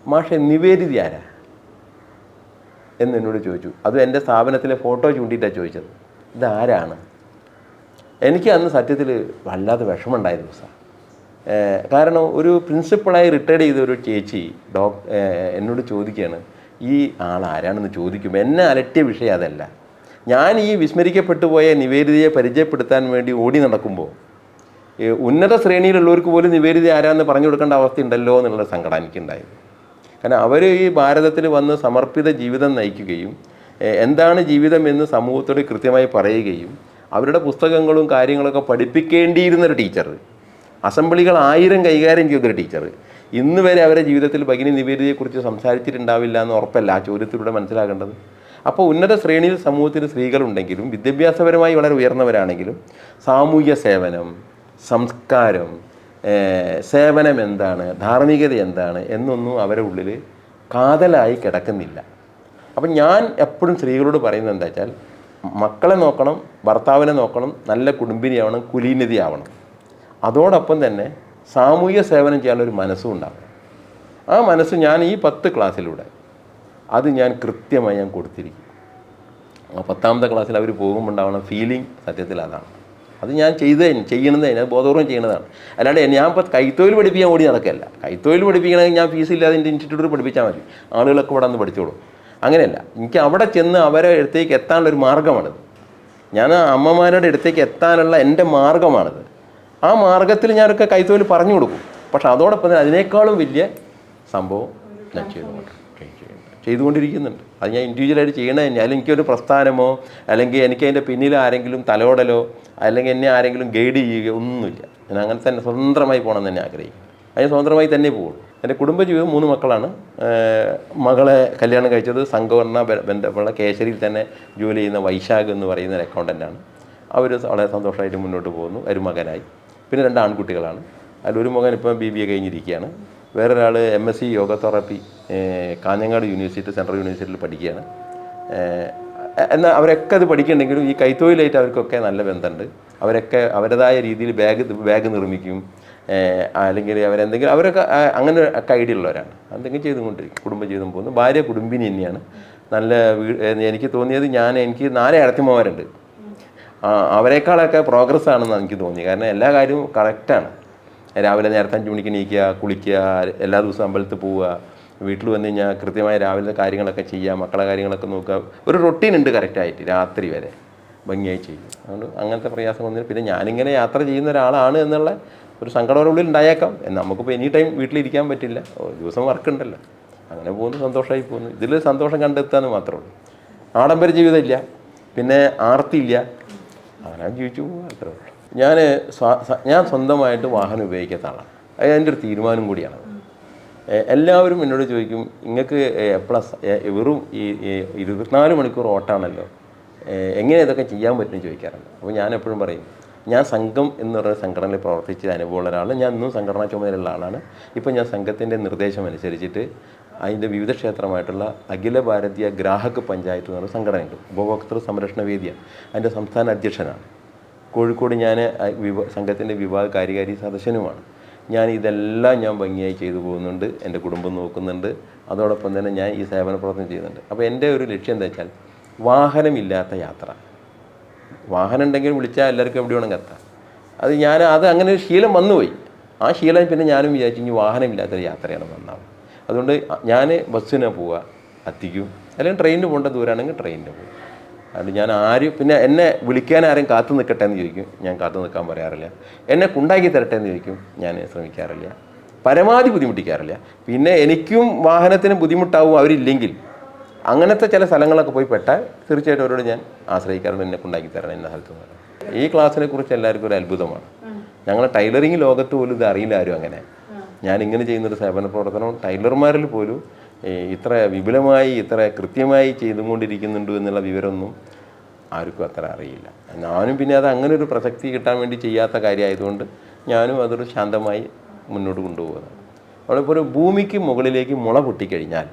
മാഷെ നിവേദിത ആരാ എന്നോട് ചോദിച്ചു. അതും എൻ്റെ സ്ഥാപനത്തിലെ ഫോട്ടോ ചൂണ്ടിയിട്ടാണ് ചോദിച്ചത്. ഇതാരാണ്? എനിക്ക് അന്ന് സത്യത്തിൽ വല്ലാതെ വിഷമമുണ്ടായ ദിവസം. കാരണം ഒരു പ്രിൻസിപ്പളായി റിട്ടയർഡ് ചെയ്ത ഒരു ചേച്ചി എന്നോട് ചോദിക്കുകയാണ്, ഈ ആളാരാണെന്ന് ചോദിക്കുമ്പോൾ എന്നെ അലട്ടിയ വിഷയം അതല്ല. ഞാൻ ഈ വിസ്മരിക്കപ്പെട്ടു പോയ നിവേദിതയെ പരിചയപ്പെടുത്താൻ വേണ്ടി ഓടി നടക്കുമ്പോൾ ഉന്നത ശ്രേണിയിലുള്ളവർക്ക് പോലും നിവേദിത ആരാന്ന് പറഞ്ഞു കൊടുക്കേണ്ട അവസ്ഥയുണ്ടല്ലോ എന്നുള്ള സങ്കടം എനിക്കുണ്ടായത്. കാരണം അവർ ഈ ഭാരതത്തിൽ വന്ന് സമർപ്പിത ജീവിതം നയിക്കുകയും എന്താണ് ജീവിതം എന്ന് സമൂഹത്തോട് കൃത്യമായി പറയുകയും അവരുടെ പുസ്തകങ്ങളും കാര്യങ്ങളൊക്കെ പഠിപ്പിക്കേണ്ടിയിരുന്നൊരു ടീച്ചർ, അസംബ്ലികൾ 1000 കൈകാര്യം ചെയ്തൊരു ടീച്ചർ, ഇന്ന് വരെ അവരുടെ ജീവിതത്തിൽ ഭഗിനി നിവേദിതയെക്കുറിച്ച് സംസാരിച്ചിട്ടുണ്ടാവില്ല എന്ന് ഉറപ്പല്ല ആ ചോദ്യത്തിലൂടെ മനസ്സിലാക്കേണ്ടത്. അപ്പോൾ ഉന്നത ശ്രേണിയിൽ സമൂഹത്തിൽ സ്ത്രീകളുണ്ടെങ്കിലും വിദ്യാഭ്യാസപരമായി വളരെ ഉയർന്നവരാണെങ്കിലും സാമൂഹ്യ സേവനം, സംസ്കാരം, സേവനം എന്താണ്, ധാർമ്മികത എന്താണ് എന്നൊന്നും അവരുടെ ഉള്ളിൽ കാതലായി കിടക്കുന്നില്ല. അപ്പം ഞാൻ എപ്പോഴും സ്ത്രീകളോട് പറയുന്നത് എന്താ വെച്ചാൽ, മക്കളെ നോക്കണം, ഭർത്താവിനെ നോക്കണം, നല്ല കുടുംബിനിയാവണം, കുലീനതയാവണം. അതോടൊപ്പം തന്നെ സാമൂഹിക സേവനം ചെയ്യാനൊരു മനസ്സും ഉണ്ടാവണം. ആ മനസ്സ് ഞാൻ ഈ 10 ക്ലാസ്സിലൂടെ അത് ഞാൻ കൃത്യമായി ഞാൻ കൊടുത്തിരിക്കും. ആ 10ാമത്തെ ക്ലാസ്സിൽ അവർ പോകുമ്പോൾ ഉണ്ടാവുന്ന ഫീലിംഗ് സത്യത്തിൽ അതാണ്. അത് ഞാൻ ചെയ്യണത് അത് ബോധപൂർവ്വം ചെയ്യണതാണ്. അല്ലാണ്ട് ഞാൻ ഇപ്പോൾ കൈത്തൊഴിൽ പഠിപ്പിക്കാൻ ഓടി നടക്കുകയല്ല. കൈത്തൊഴിൽ പഠിപ്പിക്കണമെങ്കിൽ ഞാൻ ഫീസില്ലാതെ എൻ്റെ ഇൻസ്റ്റിറ്റ്യൂട്ടിൽ പഠിപ്പിച്ചാൽ മതി, ആളുകളൊക്കെ ഇവിടെ നിന്ന് പഠിച്ചോളൂ. അങ്ങനെയല്ല, എനിക്ക് അവിടെ ചെന്ന് അവരെ അടുത്തേക്ക് എത്താനുള്ളൊരു മാർഗ്ഗമാണിത്. ഞാൻ അമ്മമാരുടെ അടുത്തേക്ക് എത്താനുള്ള എൻ്റെ മാർഗ്ഗമാണിത്. ആ മാർഗ്ഗത്തിൽ ഞാനൊക്കെ കൈത്തൊഴിൽ പറഞ്ഞു കൊടുക്കും. പക്ഷെ അതോടൊപ്പം തന്നെ അതിനേക്കാളും വലിയ സംഭവം ഞാൻ ചെയ്തുകൊണ്ടിരിക്കുന്നുണ്ട്. അത് ഞാൻ ഇൻഡിവിജ്വലായിട്ട് ചെയ്യണത് തന്നെ. അല്ലെങ്കിൽ എനിക്കൊരു പ്രസ്ഥാനമോ അല്ലെങ്കിൽ എനിക്ക് അതിൻ്റെ പിന്നിൽ ആരെങ്കിലും തലോടലോ അല്ലെങ്കിൽ എന്നെ ആരെങ്കിലും ഗൈഡ് ചെയ്യുകയോ ഒന്നുമില്ല. ഞാൻ അങ്ങനെ തന്നെ സ്വതന്ത്രമായി പോകണമെന്ന് തന്നെ ആഗ്രഹിക്കും. അതിന് സ്വതന്ത്രമായി തന്നെ പോകുള്ളൂ. എൻ്റെ കുടുംബജീവിതം 3 മക്കളാണ്. മകളെ കല്യാണം കഴിച്ചത് സംഘടന ബന്ധമുള്ള കേശരിയിൽ തന്നെ ജോലി ചെയ്യുന്ന വൈശാഖ് എന്ന് പറയുന്ന ഒരു അക്കൗണ്ടൻ്റാണ്. അവർ വളരെ സന്തോഷമായിട്ട് മുന്നോട്ട് പോകുന്നു. ഒരു മകനായി. പിന്നെ 2 ആൺകുട്ടികളാണ്. അതിലൊരു മകൻ ഇപ്പം BBA കഴിഞ്ഞിരിക്കുകയാണ്. വേറൊരാൾ MSc yoga therapy Kanhangad university, central യൂണിവേഴ്സിറ്റിയിൽ പഠിക്കുകയാണ്. എന്നാൽ അവരൊക്കെ അത് പഠിക്കുന്നുണ്ടെങ്കിലും ഈ കൈത്തൊഴിലായിട്ട് അവർക്കൊക്കെ നല്ല ബന്ധമുണ്ട്. അവരൊക്കെ അവരുടേതായ രീതിയിൽ ബാഗ് നിർമ്മിക്കും, അല്ലെങ്കിൽ അവരെന്തെങ്കിലും അവരൊക്കെ അങ്ങനെ ഒക്കെ ഐഡിയ ഉള്ളവരാണ്. എന്തെങ്കിലും ചെയ്തുകൊണ്ടിരിക്കും. കുടുംബജീവിതം പോകുന്നു. ഭാര്യ കുടുംബിനി തന്നെയാണ്. നല്ല എനിക്ക് തോന്നിയത് എനിക്ക് 4 ഇടത്തിമാരുണ്ട്. അവരെക്കാളൊക്കെ പ്രോഗ്രസ് ആണെന്നാണ് എനിക്ക് തോന്നി. കാരണം എല്ലാ കാര്യവും കറക്റ്റാണ്. രാവിലെ നേരത്തെ 5 മണിക്ക് എണീക്കുക, കുളിക്കുക, എല്ലാ ദിവസവും അമ്പലത്തിൽ പോവുക, വീട്ടിൽ വന്നു കഴിഞ്ഞാൽ കൃത്യമായ രാവിലെ കാര്യങ്ങളൊക്കെ ചെയ്യുക, മക്കളെ കാര്യങ്ങളൊക്കെ നോക്കുക. ഒരു റൊട്ടീൻ ഉണ്ട് കറക്റ്റായിട്ട്, രാത്രി വരെ ഭംഗിയായി ചെയ്യും. അതുകൊണ്ട് അങ്ങനത്തെ പ്രയാസമൊന്നും. പിന്നെ ഞാനിങ്ങനെ യാത്ര ചെയ്യുന്ന ഒരാളാണ് എന്നുള്ള ഒരു സങ്കടം ഉള്ളിൽ ഉണ്ടായേക്കാം. നമുക്കിപ്പോൾ എനി ടൈം വീട്ടിലിരിക്കാൻ പറ്റില്ല, ദിവസം വർക്ക് ഉണ്ടല്ലോ. അങ്ങനെ പോകുന്നു, സന്തോഷമായി പോകുന്നു. ഇതിൽ സന്തോഷം കണ്ടെത്താന്ന് മാത്രമേ ഉള്ളൂ. ആഡംബര ജീവിതമില്ല, പിന്നെ ആർത്തിയില്ല, അങ്ങനെ ജീവിച്ചു പോകുക, അത്രേ ഉള്ളൂ. ഞാൻ സ്വന്തമായിട്ട് വാഹനം ഉപയോഗിക്കാത്ത ആളാണ്. അത് എൻ്റെ ഒരു തീരുമാനം കൂടിയാണ്. എല്ലാവരും എന്നോട് ചോദിക്കും, നിങ്ങൾക്ക് വെറും ഈ 24 മണിക്കൂർ ഓട്ടാണല്ലോ, എങ്ങനെ ഇതൊക്കെ ചെയ്യാൻ പറ്റും ചോദിക്കാറുണ്ട്. അപ്പോൾ ഞാൻ എപ്പോഴും പറയും, ഞാൻ സംഘം എന്ന് പറയുന്ന സംഘടനയിൽ പ്രവർത്തിച്ച അനുഭവമുള്ള ഒരാൾ. ഞാൻ ഇന്നും സംഘടനാ ചുമതലയുള്ള ആളാണ്. ഇപ്പോൾ ഞാൻ സംഘത്തിൻ്റെ നിർദ്ദേശം അനുസരിച്ചിട്ട് അതിൻ്റെ വിവിധ ക്ഷേത്രമായിട്ടുള്ള അഖില ഭാരതീയ ഗ്രാഹക് പഞ്ചായത്ത് എന്ന് പറയുന്ന സംഘടനയുണ്ട്. ഉപഭോക്തൃ സംരക്ഷണ വേദിയാണ്. അതിൻ്റെ സംസ്ഥാന അധ്യക്ഷനാണ്. കോഴിക്കോട് ഞാൻ സംഘത്തിൻ്റെ വിഭാഗ കാര്യകാരി സദസ്യനുമാണ്. ഇതെല്ലാം ഭംഗിയായി ചെയ്തു പോകുന്നുണ്ട്. എൻ്റെ കുടുംബം നോക്കുന്നുണ്ട്. അതോടൊപ്പം തന്നെ ഞാൻ ഈ സേവന പ്രവർത്തനം ചെയ്യുന്നുണ്ട്. അപ്പോൾ എൻ്റെ ഒരു ലക്ഷ്യം എന്താ വെച്ചാൽ, വാഹനമില്ലാത്ത യാത്ര. വാഹനം ഉണ്ടെങ്കിൽ വിളിച്ചാൽ എല്ലാവർക്കും എവിടെ വേണമെങ്കിൽ എത്താം. അത് അങ്ങനെ ഒരു ശീലം വന്നുപോയി. ആ ശീലം പിന്നെ ഞാനും വിചാരിച്ചു ഇനി വാഹനമില്ലാത്തൊരു യാത്രയാണ് നന്നാവും. അതുകൊണ്ട് ഞാൻ ബസ്സിന് പോവുക, എത്തിക്കും. അല്ലെങ്കിൽ ട്രെയിനിന് പോകേണ്ട ദൂരമാണെങ്കിൽ ട്രെയിനിന് പോകും. അതുകൊണ്ട് പിന്നെ എന്നെ വിളിക്കാൻ ആരും കാത്തു നിൽക്കട്ടെ എന്ന് ചോദിക്കും, ഞാൻ കാത്തു നിൽക്കാൻ പറയാറില്ല. എന്നെ കൊണ്ടാക്കി തരട്ടെ എന്ന് ചോദിക്കും, ഞാൻ ശ്രമിക്കാറില്ല. പരമാവധി ബുദ്ധിമുട്ടിക്കാറില്ല. പിന്നെ എനിക്കും വാഹനത്തിന് ബുദ്ധിമുട്ടാവും അവരില്ലെങ്കിൽ. അങ്ങനത്തെ ചില സ്ഥലങ്ങളൊക്കെ പോയി പെട്ടാൽ തീർച്ചയായിട്ടും അവരോട് ഞാൻ ആശ്രയിക്കാറുണ്ട്, എന്നെ കൊണ്ടാക്കി തരണം എന്ന സ്ഥലത്ത് നിന്ന്. ഈ ക്ലാസ്സിനെ കുറിച്ച് എല്ലാവർക്കും ഒരു അത്ഭുതമാണ്. ഞങ്ങൾ ടൈലറിങ് ലോകത്ത് പോലും ഇത് അറിയില്ല ആരും. അങ്ങനെ ഞാനിങ്ങനെ ചെയ്യുന്നൊരു സേവന പ്രവർത്തനം ടൈലർമാരിൽ പോലും ഇത്ര വിപുലമായി ഇത്ര കൃത്യമായി ചെയ്തുകൊണ്ടിരിക്കുന്നുണ്ട് എന്നുള്ള വിവരമൊന്നും ആർക്കും അത്ര അറിയില്ല. ഞാനും പിന്നെ അത് അങ്ങനെ ഒരു പ്രസക്തി കിട്ടാൻ വേണ്ടി ചെയ്യാത്ത കാര്യമായതുകൊണ്ട് ഞാനും അതൊരു ശാന്തമായി മുന്നോട്ട് കൊണ്ടുപോകുന്നതാണ്. നമ്മളിപ്പോൾ ഒരു ഭൂമിക്ക് മുകളിലേക്ക് മുള പൊട്ടിക്കഴിഞ്ഞാൽ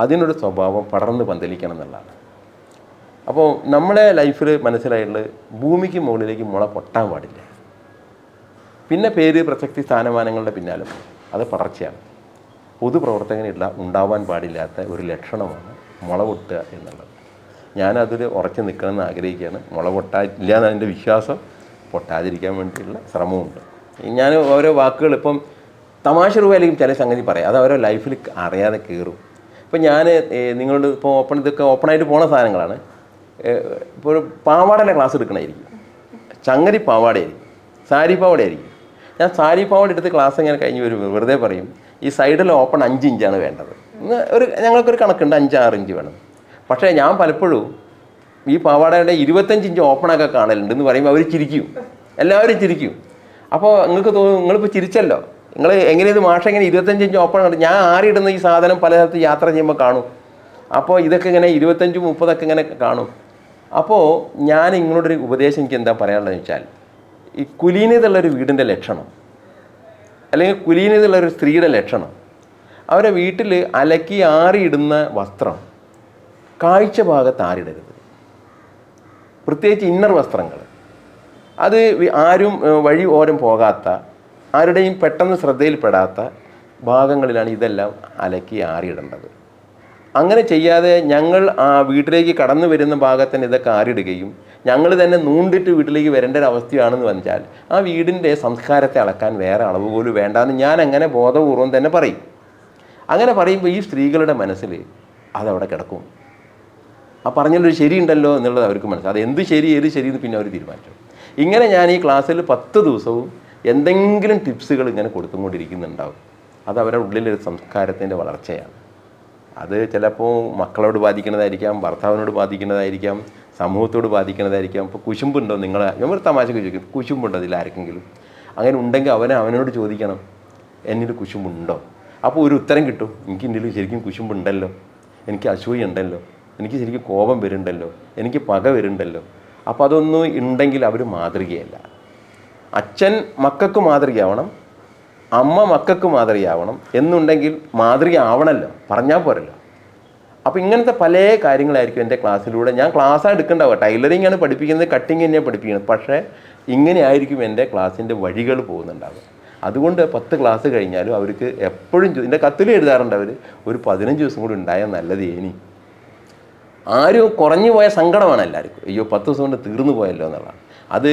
അതിനൊരു സ്വഭാവം പടർന്ന് പന്തലിക്കണം എന്നുള്ളതാണ്. അപ്പോൾ നമ്മുടെ ലൈഫിൽ മനസ്സിലായിട്ടുള്ളത്, ഭൂമിക്ക് മുകളിലേക്ക് മുള പൊട്ടാൻ പാടില്ല. പിന്നെ പേര്, പ്രസക്തി, സ്ഥാനമാനങ്ങളുടെ പിന്നാലെ അത് പടർച്ചയാണ്. പൊതുപ്രവർത്തകനില്ല ഉണ്ടാവാൻ പാടില്ലാത്ത ഒരു ലക്ഷണമാണ് മുള പൊട്ടുക എന്നുള്ളത്. ഞാനതിൽ ഉറച്ചു നിൽക്കണമെന്ന് ആഗ്രഹിക്കുകയാണ്. മുള പൊട്ടാനില്ല എന്നതിൻ്റെ വിശ്വാസം, പൊട്ടാതിരിക്കാൻ വേണ്ടിയുള്ള ശ്രമമുണ്ട്. ഞാൻ ഓരോ വാക്കുകൾ ഇപ്പം തമാശ രൂപയിലേക്കും ചില സംഗതി പറയാം, അത് അവരോ ലൈഫിൽ അറിയാതെ കയറും. ഇപ്പം ഞാൻ നിങ്ങളോട് ഇപ്പോൾ ഇതൊക്കെ ഓപ്പണായിട്ട് പോണ സാധനങ്ങളാണ്. ഇപ്പോൾ ഒരു പാവാടയുടെ ക്ലാസ് എടുക്കണമായിരിക്കും, ചങ്ങരി പാവാടയായിരിക്കും, സാരി പാവാടയായിരിക്കും. ഞാൻ സാരി പാവാട എടുത്ത് ക്ലാസ് ഇങ്ങനെ കഴിഞ്ഞ് വരുമ്പോൾ വെറുതെ പറയും, ഈ സൈഡിൽ ഓപ്പൺ 5 ഇഞ്ചാണ് വേണ്ടത്. ഞങ്ങൾക്കൊരു കണക്കുണ്ട്, 5-6 ഇഞ്ച് വേണം. പക്ഷേ ഞാൻ പലപ്പോഴും ഈ പാവാടയുടെ 25 ഇഞ്ച് ഓപ്പണൊക്കെ കാണലുണ്ട് എന്ന് പറയുമ്പോൾ അവർ ചിരിക്കും, എല്ലാവരും ചിരിക്കും. അപ്പോൾ നിങ്ങൾക്ക് തോന്നും, നിങ്ങളിപ്പോൾ ചിരിച്ചല്ലോ, നിങ്ങൾ എങ്ങനെയത് മാഷ എങ്ങനെ 25 ഇഞ്ച് ഓപ്പൺ ഉണ്ട്. ഞാൻ ആറിയിടുന്ന ഈ സാധനം പല സ്ഥലത്ത് യാത്ര ചെയ്യുമ്പോൾ കാണും. അപ്പോൾ ഇതൊക്കെ ഇങ്ങനെ 25-30 ഇങ്ങനെ കാണും. അപ്പോൾ ഞാൻ നിങ്ങളോടൊരു ഉപദേശം എനിക്ക് എന്താ പറയാനുള്ളതെന്ന് വെച്ചാൽ, ഈ കുലീനതയുള്ളൊരു വീടിൻ്റെ ലക്ഷണം, അല്ലെങ്കിൽ കുലീനതയുള്ളൊരു സ്ത്രീയുടെ ലക്ഷണം, അവരെ വീട്ടിൽ അലക്കി ആറിയിടുന്ന വസ്ത്രം കാഴ്ച ഭാഗത്ത് ആരിടരുത്, പ്രത്യേകിച്ച് ഇന്നർ വസ്ത്രങ്ങൾ. അത് ആരും വഴി ഓരം പോകാത്ത, ആരുടെയും പെട്ടെന്ന് ശ്രദ്ധയിൽപ്പെടാത്ത ഭാഗങ്ങളിലാണ് ഇതെല്ലാം അലക്കി ആറിയിടേണ്ടത്. അങ്ങനെ ചെയ്യാതെ ഞങ്ങൾ ആ വീട്ടിലേക്ക് കടന്നു വരുന്ന ഭാഗത്തിന് ഇതൊക്കെ ആറിടുകയും ഞങ്ങൾ തന്നെ നൂണ്ടിട്ട് വീട്ടിലേക്ക് വരേണ്ട ഒരു അവസ്ഥയാണെന്ന് വെച്ചാൽ ആ വീടിൻ്റെ സംസ്കാരത്തെ അളക്കാൻ വേറെ അളവ് പോലും വേണ്ടാന്ന് ഞാൻ അങ്ങനെ ബോധപൂർവം തന്നെ പറയും. അങ്ങനെ പറയുമ്പോൾ ഈ സ്ത്രീകളുടെ മനസ്സിൽ അതവിടെ കിടക്കും. ആ പറഞ്ഞൊരു ശരിയുണ്ടല്ലോ എന്നുള്ളത് അവർക്ക് മനസ്സിലാവും. അത് എന്ത് ശരി ഏത് ശരി എന്ന് പിന്നെ അവർ തീരുമാനിച്ചു. ഇങ്ങനെ ഞാൻ ഈ ക്ലാസ്സിൽ 10 ദിവസവും എന്തെങ്കിലും ടിപ്സുകൾ ഇങ്ങനെ കൊടുത്തുകൊണ്ടിരിക്കുന്നുണ്ടാവും. അത് അവരുടെ ഉള്ളിലൊരു സംസ്കാരത്തിൻ്റെ വളർച്ചയാണ്. അത് ചിലപ്പോൾ മക്കളോട് ബാധിക്കുന്നതായിരിക്കാം, ഭർത്താവിനോട് ബാധിക്കുന്നതായിരിക്കാം, സമൂഹത്തോട് ബാധിക്കുന്നതായിരിക്കാം. ഇപ്പോൾ കുശുമ്പുണ്ടോ നിങ്ങളെ, നമ്മൾ തമാശക്ക് ചോദിക്കും, കുശുമ്പുണ്ടോ അതിൽ ആർക്കെങ്കിലും? അങ്ങനെ ഉണ്ടെങ്കിൽ അവനോട് ചോദിക്കണം, എന്നിൽ കുശുമ്പുണ്ടോ? അപ്പോൾ ഒരു ഉത്തരം കിട്ടും, എനിക്ക് എന്നിൽ ശരിക്കും കുശുമ്പുണ്ടല്ലോ, എനിക്ക് അസൂയ ഉണ്ടല്ലോ, എനിക്ക് ശരിക്കും കോപം വരുന്നുണ്ടല്ലോ, എനിക്ക് പക വരുന്നുണ്ടല്ലോ. അപ്പോൾ അതൊന്നും ഉണ്ടെങ്കിൽ അവർ മാതൃകയല്ല. അച്ഛൻ മക്കൾക്ക് മാതൃകയാവണം, അമ്മ മക്കൾക്ക് മാതൃകയാവണം എന്നുണ്ടെങ്കിൽ മാതൃക ആവണമല്ലോ, പറഞ്ഞാൽ പോരല്ലോ. അപ്പോൾ ഇങ്ങനത്തെ പല കാര്യങ്ങളായിരിക്കും എൻ്റെ ക്ലാസ്സിലൂടെ. ഞാൻ ക്ലാസ്സാണ് എടുക്കേണ്ടാവുക, ടൈലറിംഗ് ആണ് പഠിപ്പിക്കുന്നത്, കട്ടിങ് തന്നെയാണ് പഠിപ്പിക്കുന്നത്. പക്ഷേ ഇങ്ങനെ ആയിരിക്കും എൻ്റെ ക്ലാസ്സിൻ്റെ വഴികൾ പോകുന്നുണ്ടാവുക. അതുകൊണ്ട് 10 ക്ലാസ് കഴിഞ്ഞാലും അവർക്ക് എപ്പോഴും എൻ്റെ കത്തിൽ എഴുതാറുണ്ട് അവർ, ഒരു 15 ദിവസം കൂടി ഉണ്ടായാൽ നല്ലത്. ഇനി ആരും കുറഞ്ഞു പോയ സങ്കടമാണ് എല്ലാവർക്കും, അയ്യോ 10 ദിവസം കൊണ്ട് തീർന്നു പോയല്ലോ എന്നുള്ളതാണ്. അത്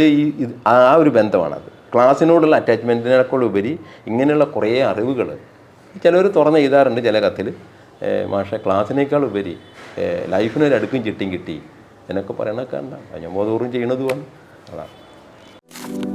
ആ ഒരു ബന്ധമാണത്. ക്ലാസ്സിനോടുള്ള അറ്റാച്ച്മെൻറ്റിനേക്കാൾ ഉപരി ഇങ്ങനെയുള്ള കുറേ അറിവുകൾ ചിലർ തുറന്ന് എഴുതാറുണ്ട് ചില കത്തിൽ, മാഷെ ക്ലാസ്സിനേക്കാൾ ഉപരി ലൈഫിനൊരു അടുക്കും ചിട്ടിയും കിട്ടി എന്നൊക്കെ പറയണൊക്കെ ഉണ്ടാകും. ഞാൻ ബോധപൂർവ്വം ചെയ്യണതുമാണ്. അതാണ്.